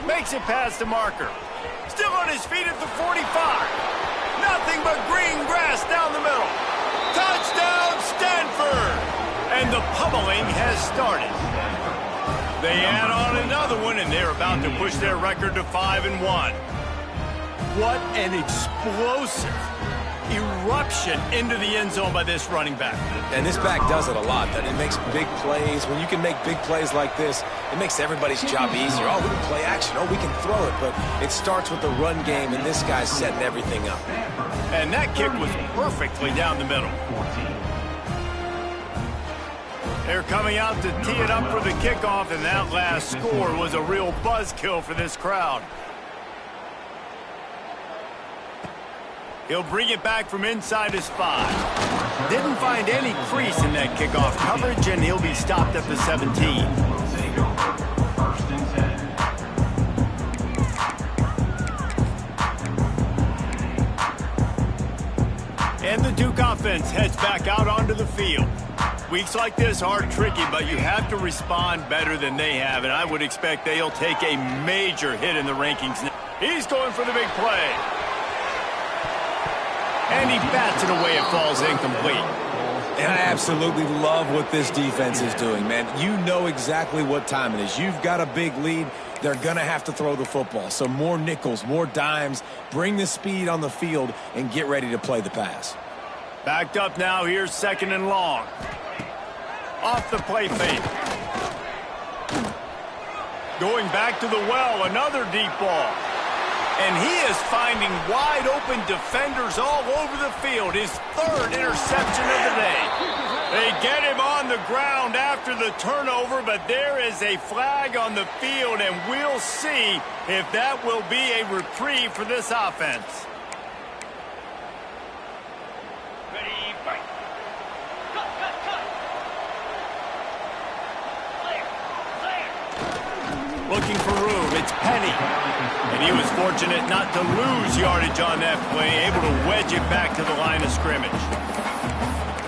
S1: Makes it past the marker. Still on his feet at the 45. Nothing but green grass down the middle. Touchdown, Stanford! And the pummeling has started. They add on another one, and they're about to push their record to 5-1. What an explosive eruption into the end zone by this running back.
S2: And this back does it a lot. That it makes big plays. When you can make big plays like this, it makes everybody's job easier. Oh, we can play action. Oh, we can throw it. But it starts with the run game, and this guy's setting everything up.
S1: And that kick was perfectly down the middle. They're coming out to tee it up for the kickoff, and that last score was a real buzzkill for this crowd. He'll bring it back from inside his 5. Didn't find any crease in that kickoff coverage, and he'll be stopped at the 17. And the Duke offense heads back out onto the field. Weeks like this are tricky, but you have to respond better than they have, and I would expect they'll take a major hit in the rankings. He's going for the big play. And he bats it away. It falls incomplete.
S2: And I absolutely love what this defense is doing, man. You know exactly what time it is. You've got a big lead. They're going to have to throw the football. So more nickels, more dimes. Bring the speed on the field and get ready to play the pass.
S1: Backed up now. Here's 2nd and long. Off the play fake. Going back to the well. Another deep ball. And he is finding wide-open defenders all over the field. His 3rd interception of the day. They get him on the ground after the turnover, but there is a flag on the field, and we'll see if that will be a reprieve for this offense.
S4: Ready, fight. Cut, cut, cut. Clear, clear.
S1: Looking for room. It's Penny. And he was fortunate not to lose yardage on that play, able to wedge it back to the line of scrimmage.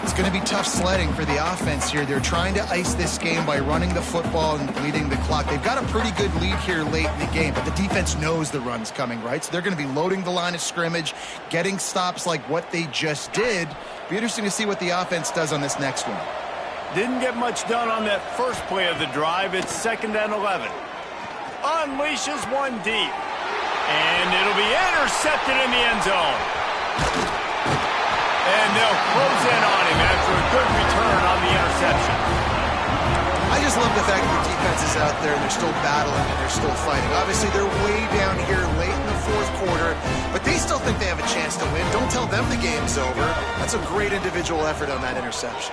S3: It's going to be tough sledding for the offense here. They're trying to ice this game by running the football and bleeding the clock. They've got a pretty good lead here late in the game, but the defense knows the run's coming, right? So they're going to be loading the line of scrimmage, getting stops like what they just did. Be interesting to see what the offense does on this next one.
S1: Didn't get much done on that first play of the drive. It's 2nd and 11. Unleashes one deep. And it'll be intercepted in the end zone. And they'll close in on him after a good return on the interception.
S3: I just love the fact that the defense is out there and they're still battling and they're still fighting. Obviously, they're way down here late in the 4th quarter, but they still think they have a chance to win. Don't tell them the game's over. That's a great individual effort on that interception.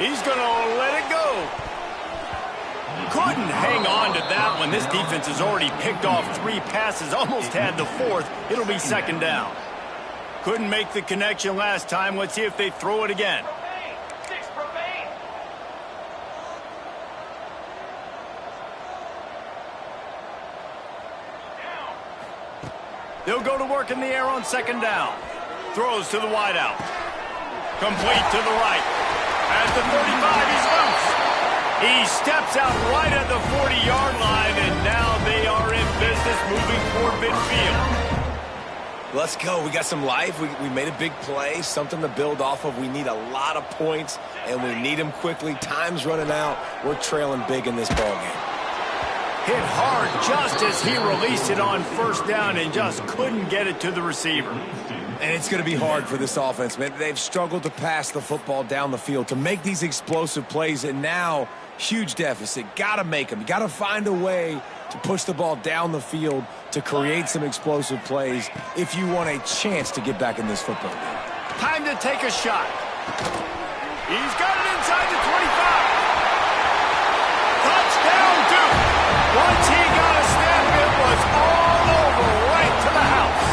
S1: He's going to let it go. Couldn't hang on to that one. This defense has already picked off 3 passes, almost had the 4th. It'll be 2nd down. Couldn't make the connection last time. Let's see if they throw it again.
S4: Six remain.
S1: They'll go to work in the air on 2nd down. Throws to the wideout. Complete to the right. At the 35, he's loose. He steps out right at the 40-yard line, and now they are in business moving toward midfield.
S2: Let's go. We got some life. We made a big play, something to build off of. We need a lot of points, and we need them quickly. Time's running out. We're trailing big in this ballgame.
S1: Hit hard just as he released it on first down and just couldn't get it to the receiver.
S2: And it's going to be hard for this offense, man. They've struggled to pass the football down the field, to make these explosive plays, and now huge deficit. Got to make them. Got to find a way to push the ball down the field to create some explosive plays if you want a chance to get back in this football game.
S1: Time to take a shot. He's got it inside the 25. Touchdown, Duke. Once he got a snap, it was all over right to the house.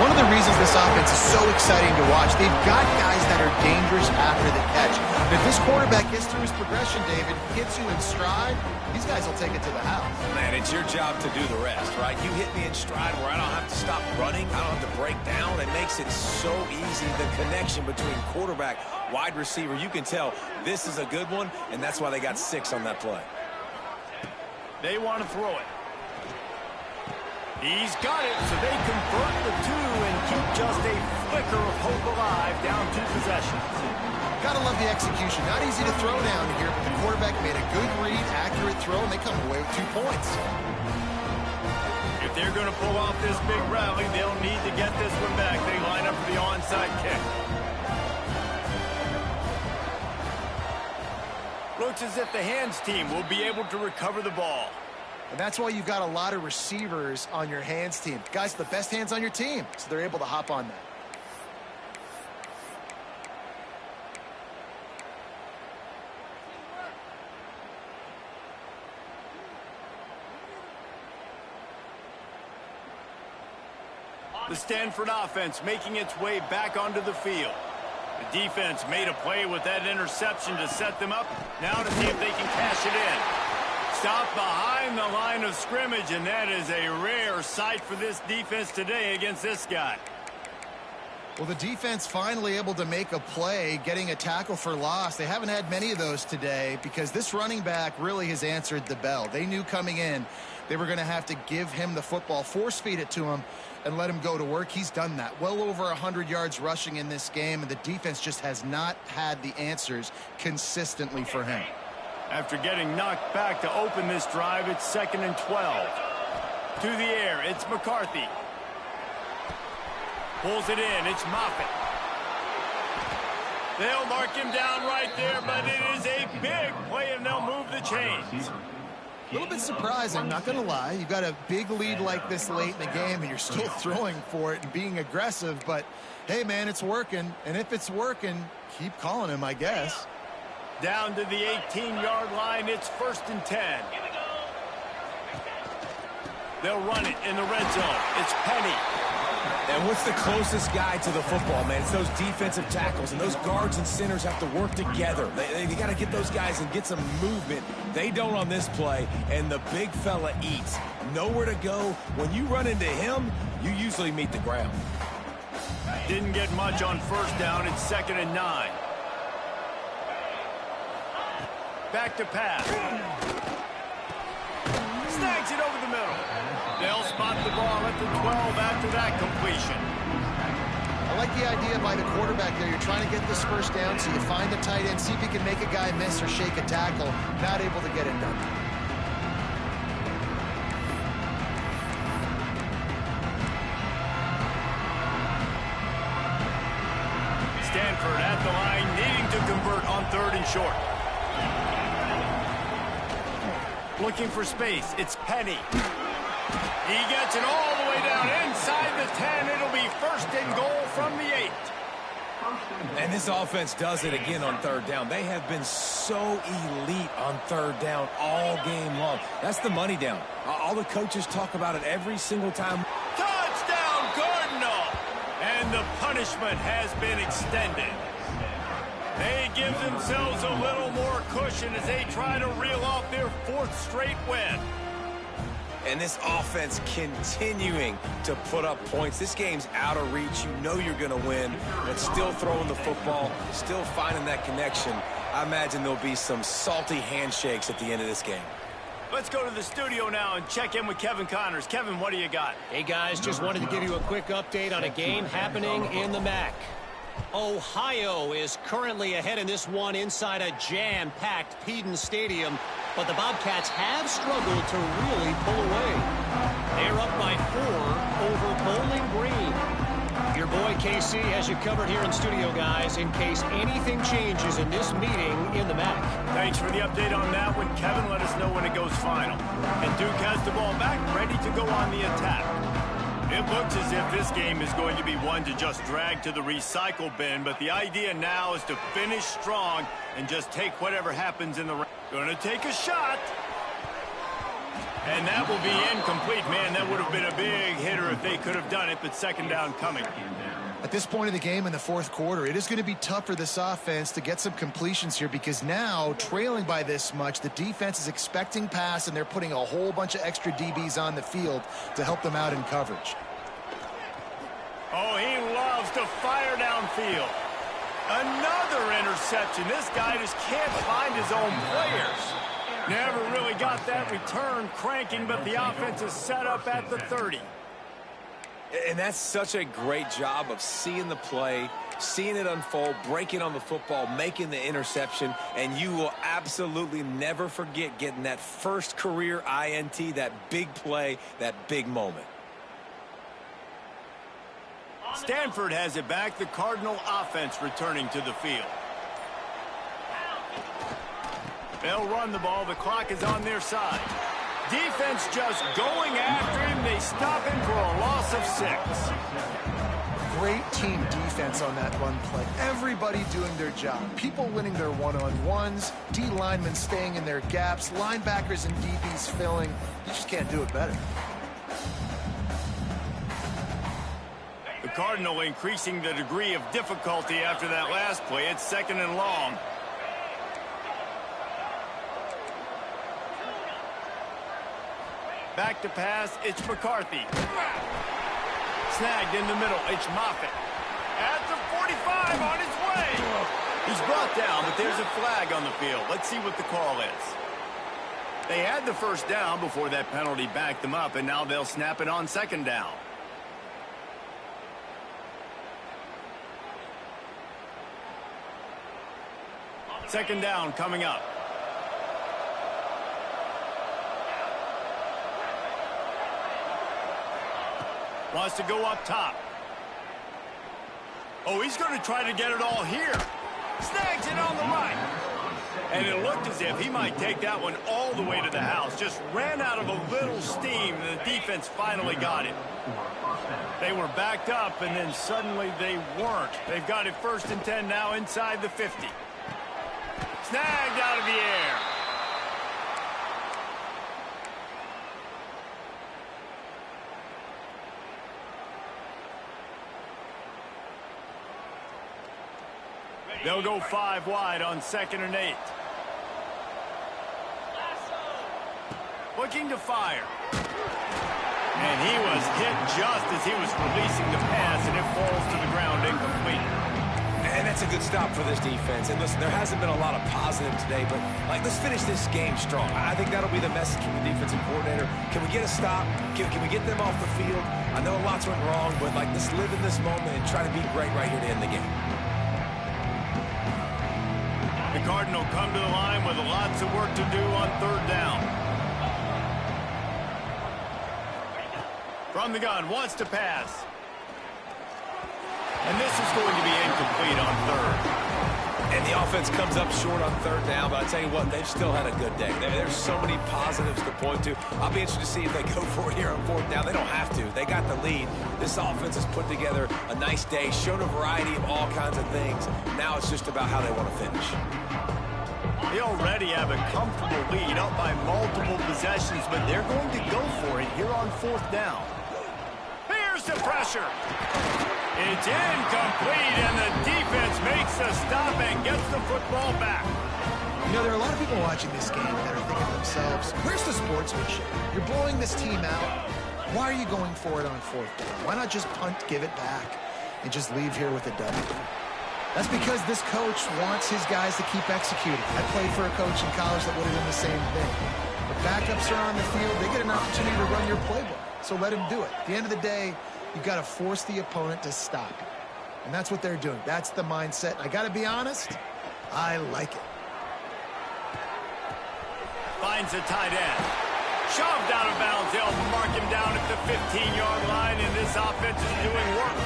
S3: One of the reasons this offense is so exciting to watch, they've got guys that are dangerous after the catch. And if this quarterback gets through his progression, David, hits you in stride, these guys will take it to the house.
S2: Man, it's your job to do the rest, right? You hit me in stride where I don't have to stop running. I don't have to break down. It makes it so easy, the connection between quarterback, wide receiver. You can tell this is a good one, and that's why they got 6 on that play.
S1: They want to throw it. He's got it, so they convert the 2 and keep just a flicker of hope alive down 2 possessions.
S3: Gotta love the execution. Not easy to throw down here, but the quarterback made a good read, accurate throw, and they come away with 2 points.
S1: If they're going to pull off this big rally, they'll need to get this one back. They line up for the onside kick. Looks as if the hands team will be able to recover the ball.
S3: And that's why you've got a lot of receivers on your hands team. Guys, the best hands on your team, so they're able to hop on that.
S1: The Stanford offense making its way back onto the field. The defense made a play with that interception to set them up. Now to see if they can cash it in. Stop behind the line of scrimmage, and that is a rare sight for this defense today against this guy.
S3: Well, the defense finally able to make a play, getting a tackle for loss. They haven't had many of those today because this running back really has answered the bell. They knew coming in they were going to have to give him the football, force feed it to him, and let him go to work. He's done that. Well over 100 yards rushing in this game, and the defense just has not had the answers consistently for him.
S1: After getting knocked back to open this drive, it's 2nd and 12. To the air, it's McCarthy. Pulls it in, it's Moffitt. They'll mark him down right there, but it is a big play, and they'll move the chains.
S3: A little bit surprising, not going to lie. You've got a big lead like this late in the game, and you're still throwing for it and being aggressive. But, hey, man, it's working. And if it's working, keep calling him, I guess.
S1: Down to the 18-yard line, it's 1st and 10. They'll run it in the red zone. It's Penny.
S2: And what's the closest guy to the football, man? It's those defensive tackles, and those guards and centers have to work together. They got to get those guys and get some movement. They don't on this play, and the big fella eats. Nowhere to go. When you run into him, you usually meet the ground.
S1: Didn't get much on first down. It's 2nd and 9. Back to pass. Snags it over the middle. They'll spot the ball at the 12 after that completion.
S3: I like the idea by the quarterback there. You're trying to get this first down, so you find the tight end, see if you can make a guy miss or shake a tackle. Not able to get it done.
S1: Stanford at the line, needing to convert on 3rd and short. Looking for space, it's Penny. He gets it all the way down inside the 10. It'll be 1st and goal from the 8.
S2: And this offense does it again on 3rd down. They have been so elite on 3rd down all game long. That's the money down. All the coaches talk about it every single time.
S1: Touchdown, Cardinal! And the punishment has been extended. They give themselves a little more cushion as they try to reel off their 4th straight win.
S2: And this offense continuing to put up points. This game's out of reach. You know you're going to win, but still throwing the football, still finding that connection. I imagine there'll be some salty handshakes at the end of this game.
S1: Let's go to the studio now and check in with Kevin Connors. Kevin, what do you got?
S5: Hey, guys, just wanted to give you a quick update on a game happening in the MAC. Ohio is currently ahead in this one inside a jam-packed Peden Stadium, but the Bobcats have struggled to really pull away. They're up by 4 over Bowling Green. Your boy KC has you covered here in studio, guys, in case anything changes in this meeting in the MAC.
S1: Thanks for the update on that one, Kevin. Let us know when it goes final. And Duke has the ball back, ready to go on the attack. It looks as if this game is going to be one to just drag to the recycle bin, but the idea now is to finish strong and just take whatever happens in the round. Going to take a shot. And that will be incomplete. Man, that would have been a big hitter if they could have done it, but second down coming.
S3: At this point of the game in the fourth quarter, it is going to be tough for this offense to get some completions here because now, trailing by this much, the defense is expecting pass, and they're putting a whole bunch of extra DBs on the field to help them out in coverage.
S1: Oh, he loves to fire downfield. Another interception. This guy just can't find his own players. Never really got that return cranking, but the offense is set up at the 30.
S2: And that's such a great job of seeing the play, seeing it unfold, breaking on the football, making the interception, and you will absolutely never forget getting that first career INT, that big play, that big moment.
S1: Stanford has it back. The Cardinal offense returning to the field. They'll run the ball. The clock is on their side. Defense just going after him. They stop him for a loss of 6.
S3: Great team defense on that run play. Everybody doing their job. People winning their one-on-ones, D linemen staying in their gaps, linebackers and DBs filling. You just can't do it better.
S1: The Cardinal increasing the degree of difficulty after that last play. It's second and long. Back to pass, it's McCarthy. Snagged in the middle, it's Moffitt. At the 45, on his way. He's brought down, but there's a flag on the field. Let's see what the call is. They had the first down before that penalty backed them up, and now they'll snap it on second down. Second down coming up. Wants to go up top. Oh, he's going to try to get it all here. Snags it on the right. And it looked as if he might take that one all the way to the house. Just ran out of a little steam, and the defense finally got it. They were backed up, and then suddenly they weren't. They've got it first and 10 now inside the 50. Snagged out of the air. They'll go 5 wide on second and 8. Looking to fire. And he was hit just as he was releasing the pass, and it falls to the ground incomplete.
S2: And that's a good stop for this defense. And listen, there hasn't been a lot of positive today, but let's finish this game strong. I think that'll be the message from the defensive coordinator. Can we get a stop? Can we get them off the field? I know lots went wrong, but let's live in this moment and try to be great right here to end the game.
S1: The Cardinal come to the line with lots of work to do on third down. From the gun, wants to pass. And this is going to be incomplete on third.
S2: And the offense comes up short on third down, but I tell you what, they've still had a good day. There's so many positives to point to. I'll be interested to see if they go for it here on fourth down. They don't have to. They got the lead. This offense has put together a nice day, shown a variety of all kinds of things. Now it's just about how they want to finish.
S1: They already have a comfortable lead up by multiple possessions, but they're going to go for it here on fourth down. Here's the pressure. It's incomplete, and the defense makes the stop and gets the football back.
S3: You know, there are a lot of people watching this game that are thinking to themselves, where's the sportsmanship? You're blowing this team out. Why are you going for it on fourth down? Why not just punt, give it back, and just leave here with a W? That's because this coach wants his guys to keep executing. I played for a coach in college that would have done the same thing. The backups are on the field. They get an opportunity to run your playbook, so let him do it. At the end of the day, you've got to force the opponent to stop you. And that's what they're doing. That's the mindset. I got to be honest, I like it.
S1: Finds a tight end. Shoved out of bounds. They'll mark him down at the 15-yard line, and this offense is doing work.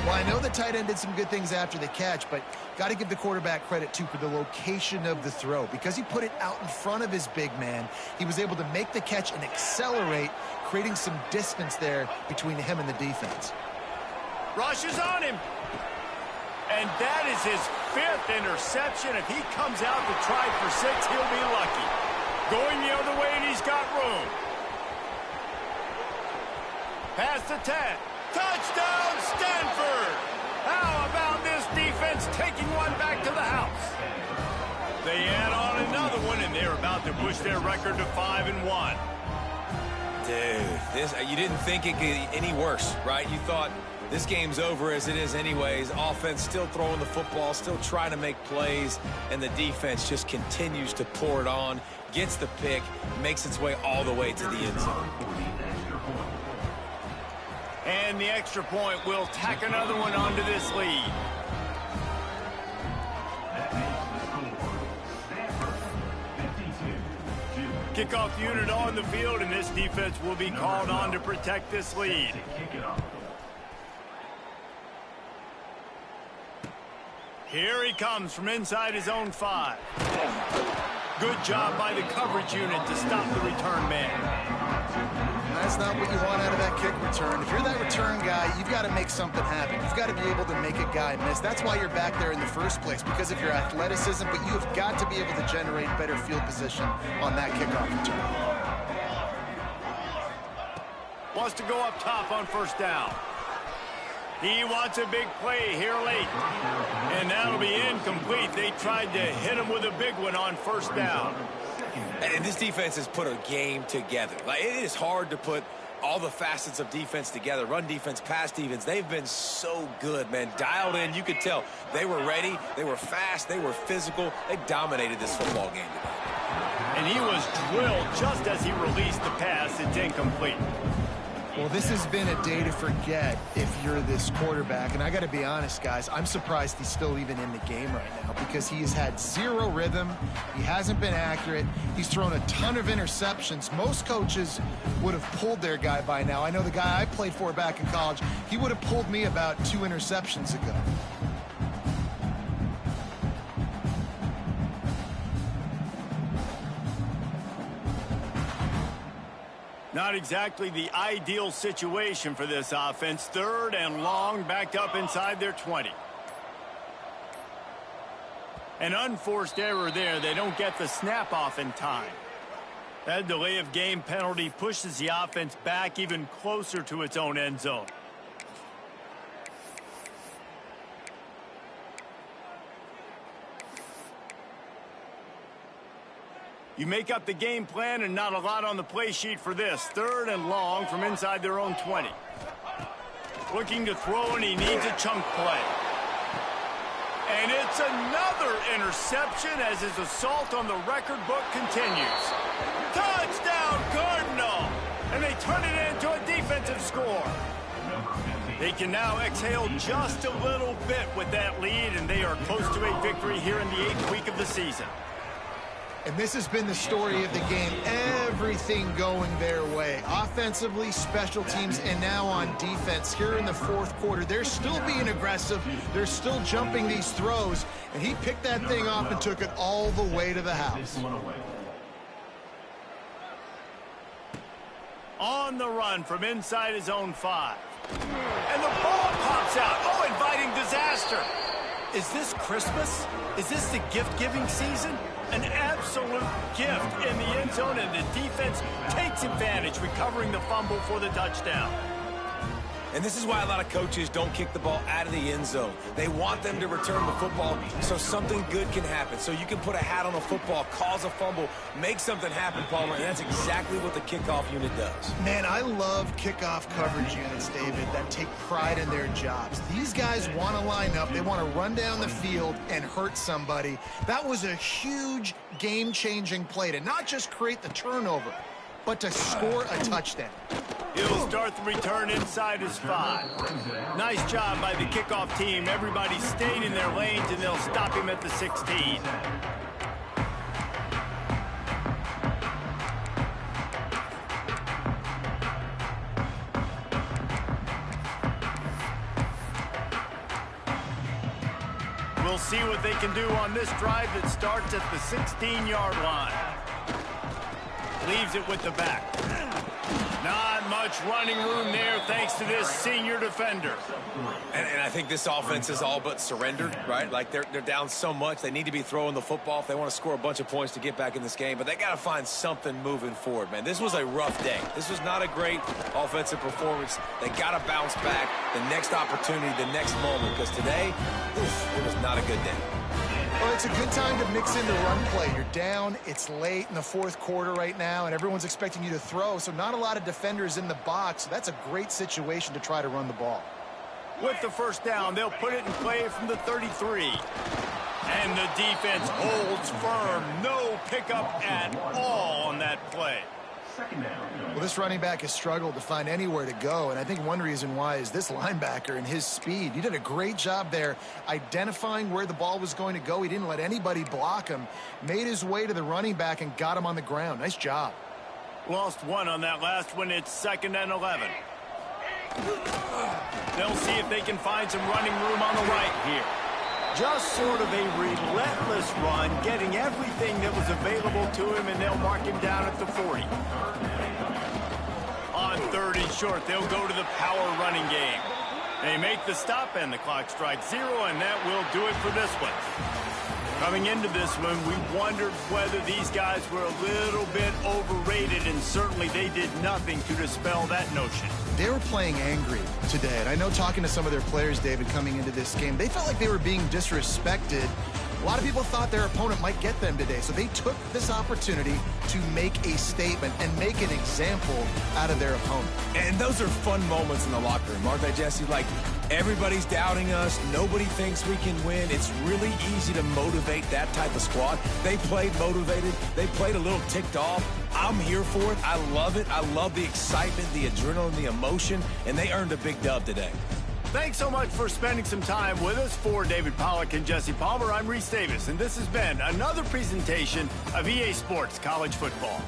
S3: Well, I know the tight end did some good things after the catch, but got to give the quarterback credit, too, for the location of the throw. Because he put it out in front of his big man, he was able to make the catch and accelerate, creating some distance there between him and the defense.
S1: Rushes on him. And that is his 5th interception. If he comes out to try for 6, he'll be lucky. Going the other way, and he's got room. Pass to 10. Touchdown, Stanford! How about this defense taking one back to the house? They add on another one, and they're about to push their record to 5-1.
S2: Dude, you didn't think it could get any worse, right? You thought this game's over as it is anyways. Offense still throwing the football, still trying to make plays, and the defense just continues to pour it on, gets the pick, makes its way all the way to the end zone.
S1: And the extra point will tack another one onto this lead. Kickoff unit on the field, and this defense will be called on to protect this lead. Here he comes from inside his own 5. Good job by the coverage unit to stop the return man.
S3: That's not what you want out of that kick return. If you're that return guy, you've got to make something happen. You've got to be able to make a guy miss. That's why you're back there in the first place, because of your athleticism, but you have got to be able to generate better field position on that kickoff return.
S1: Wants to go up top on first down. He wants a big play here late. And that'll be incomplete. They tried to hit him with a big one on first down.
S2: And this defense has put a game together. Like, it is hard to put all the facets of defense together. Run defense, pass defense. They've been so good, man. Dialed in. You could tell they were ready. They were fast. They were physical. They dominated this football game today.
S1: And he was drilled just as he released the pass. It's incomplete.
S3: Well, this has been a day to forget if you're this quarterback. And I got to be honest, guys, I'm surprised he's still even in the game right now because he has had zero rhythm. He hasn't been accurate. He's thrown a ton of interceptions. Most coaches would have pulled their guy by now. I know the guy I played for back in college, he would have pulled me about 2 interceptions ago.
S1: Not exactly the ideal situation for this offense. 3rd and long, backed up inside their 20. An unforced error there. They don't get the snap off in time. That delay of game penalty pushes the offense back even closer to its own end zone. You make up the game plan and not a lot on the play sheet for this. 3rd and long from inside their own 20. Looking to throw, and he needs a chunk play. And it's another interception as his assault on the record book continues. Touchdown, Cardinal! And they turn it into a defensive score. They can now exhale just a little bit with that lead, and they are close to a victory here in the 8th week of the season.
S3: And this has been the story of the game. Everything going their way. Offensively, special teams, and now on defense. Here in the 4th quarter, they're still being aggressive. They're still jumping these throws. And he picked that thing off and took it all the way to the house.
S1: On the run from inside his own 5. And the ball pops out. Oh, inviting disaster. Is this Christmas? Is this the gift-giving season? An absolute gift in the end zone, and the defense takes advantage, recovering the fumble for the touchdown.
S2: And this is why a lot of coaches don't kick the ball out of the end zone. They want them to return the football so something good can happen. So you can put a hat on a football, cause a fumble, make something happen, Palmer, and that's exactly what the kickoff unit does.
S3: Man, I love kickoff coverage units, David, that take pride in their jobs. These guys want to line up. They want to run down the field and hurt somebody. That was a huge game-changing play to not just create the turnover, but to score a touchdown.
S1: He'll start the return inside his 5. Nice job by the kickoff team. Everybody stayed in their lanes, and they'll stop him at the 16. We'll see what they can do on this drive that starts at the 16-yard line. Leaves it with the back. Not much running room there thanks to this senior defender.
S2: And I think this offense is all but surrendered, right? Like they're down so much. They need to be throwing the football if they want to score a bunch of points to get back in this game. But they got to find something moving forward, man. This was a rough day. This was not a great offensive performance. They got to bounce back the next opportunity, the next moment. Because today, it was not a good day.
S3: Well, it's a good time to mix in the run play. You're down, it's late in the fourth quarter right now, and everyone's expecting you to throw, so not a lot of defenders in the box. So that's a great situation to try to run the ball.
S1: With the first down, they'll put it in play from the 33. And the defense holds firm. No pickup at all on that play.
S3: Well, this running back has struggled to find anywhere to go, and I think one reason why is this linebacker and his speed. He did a great job there identifying where the ball was going to go. He didn't let anybody block him, made his way to the running back and got him on the ground. Nice job.
S1: Lost one on that last one. It's 2nd and 11. They'll see if they can find some running room on the right here. Just sort of a relentless run, getting everything that was available to him, and they'll mark him down at the 40. On 3rd and short, they'll go to the power running game. They make the stop, and the clock strikes 0, and that will do it for this one. Coming into this one, we wondered whether these guys were a little bit overrated, and certainly they did nothing to dispel that notion.
S3: They were playing angry today, and I know talking to some of their players, David, coming into this game, they felt like they were being disrespected. A lot of people thought their opponent might get them today, so they took this opportunity to make a statement and make an example out of their opponent.
S2: And those are fun moments in the locker room, aren't they, Jesse? Like, everybody's doubting us. Nobody thinks we can win. It's really easy to motivate that type of squad. They played motivated. They played a little ticked off. I'm here for it. I love it. I love the excitement, the adrenaline, the emotion, and they earned a big dub today.
S1: Thanks so much for spending some time with us. For David Pollack and Jesse Palmer, I'm Reese Davis, and this has been another presentation of EA Sports College Football.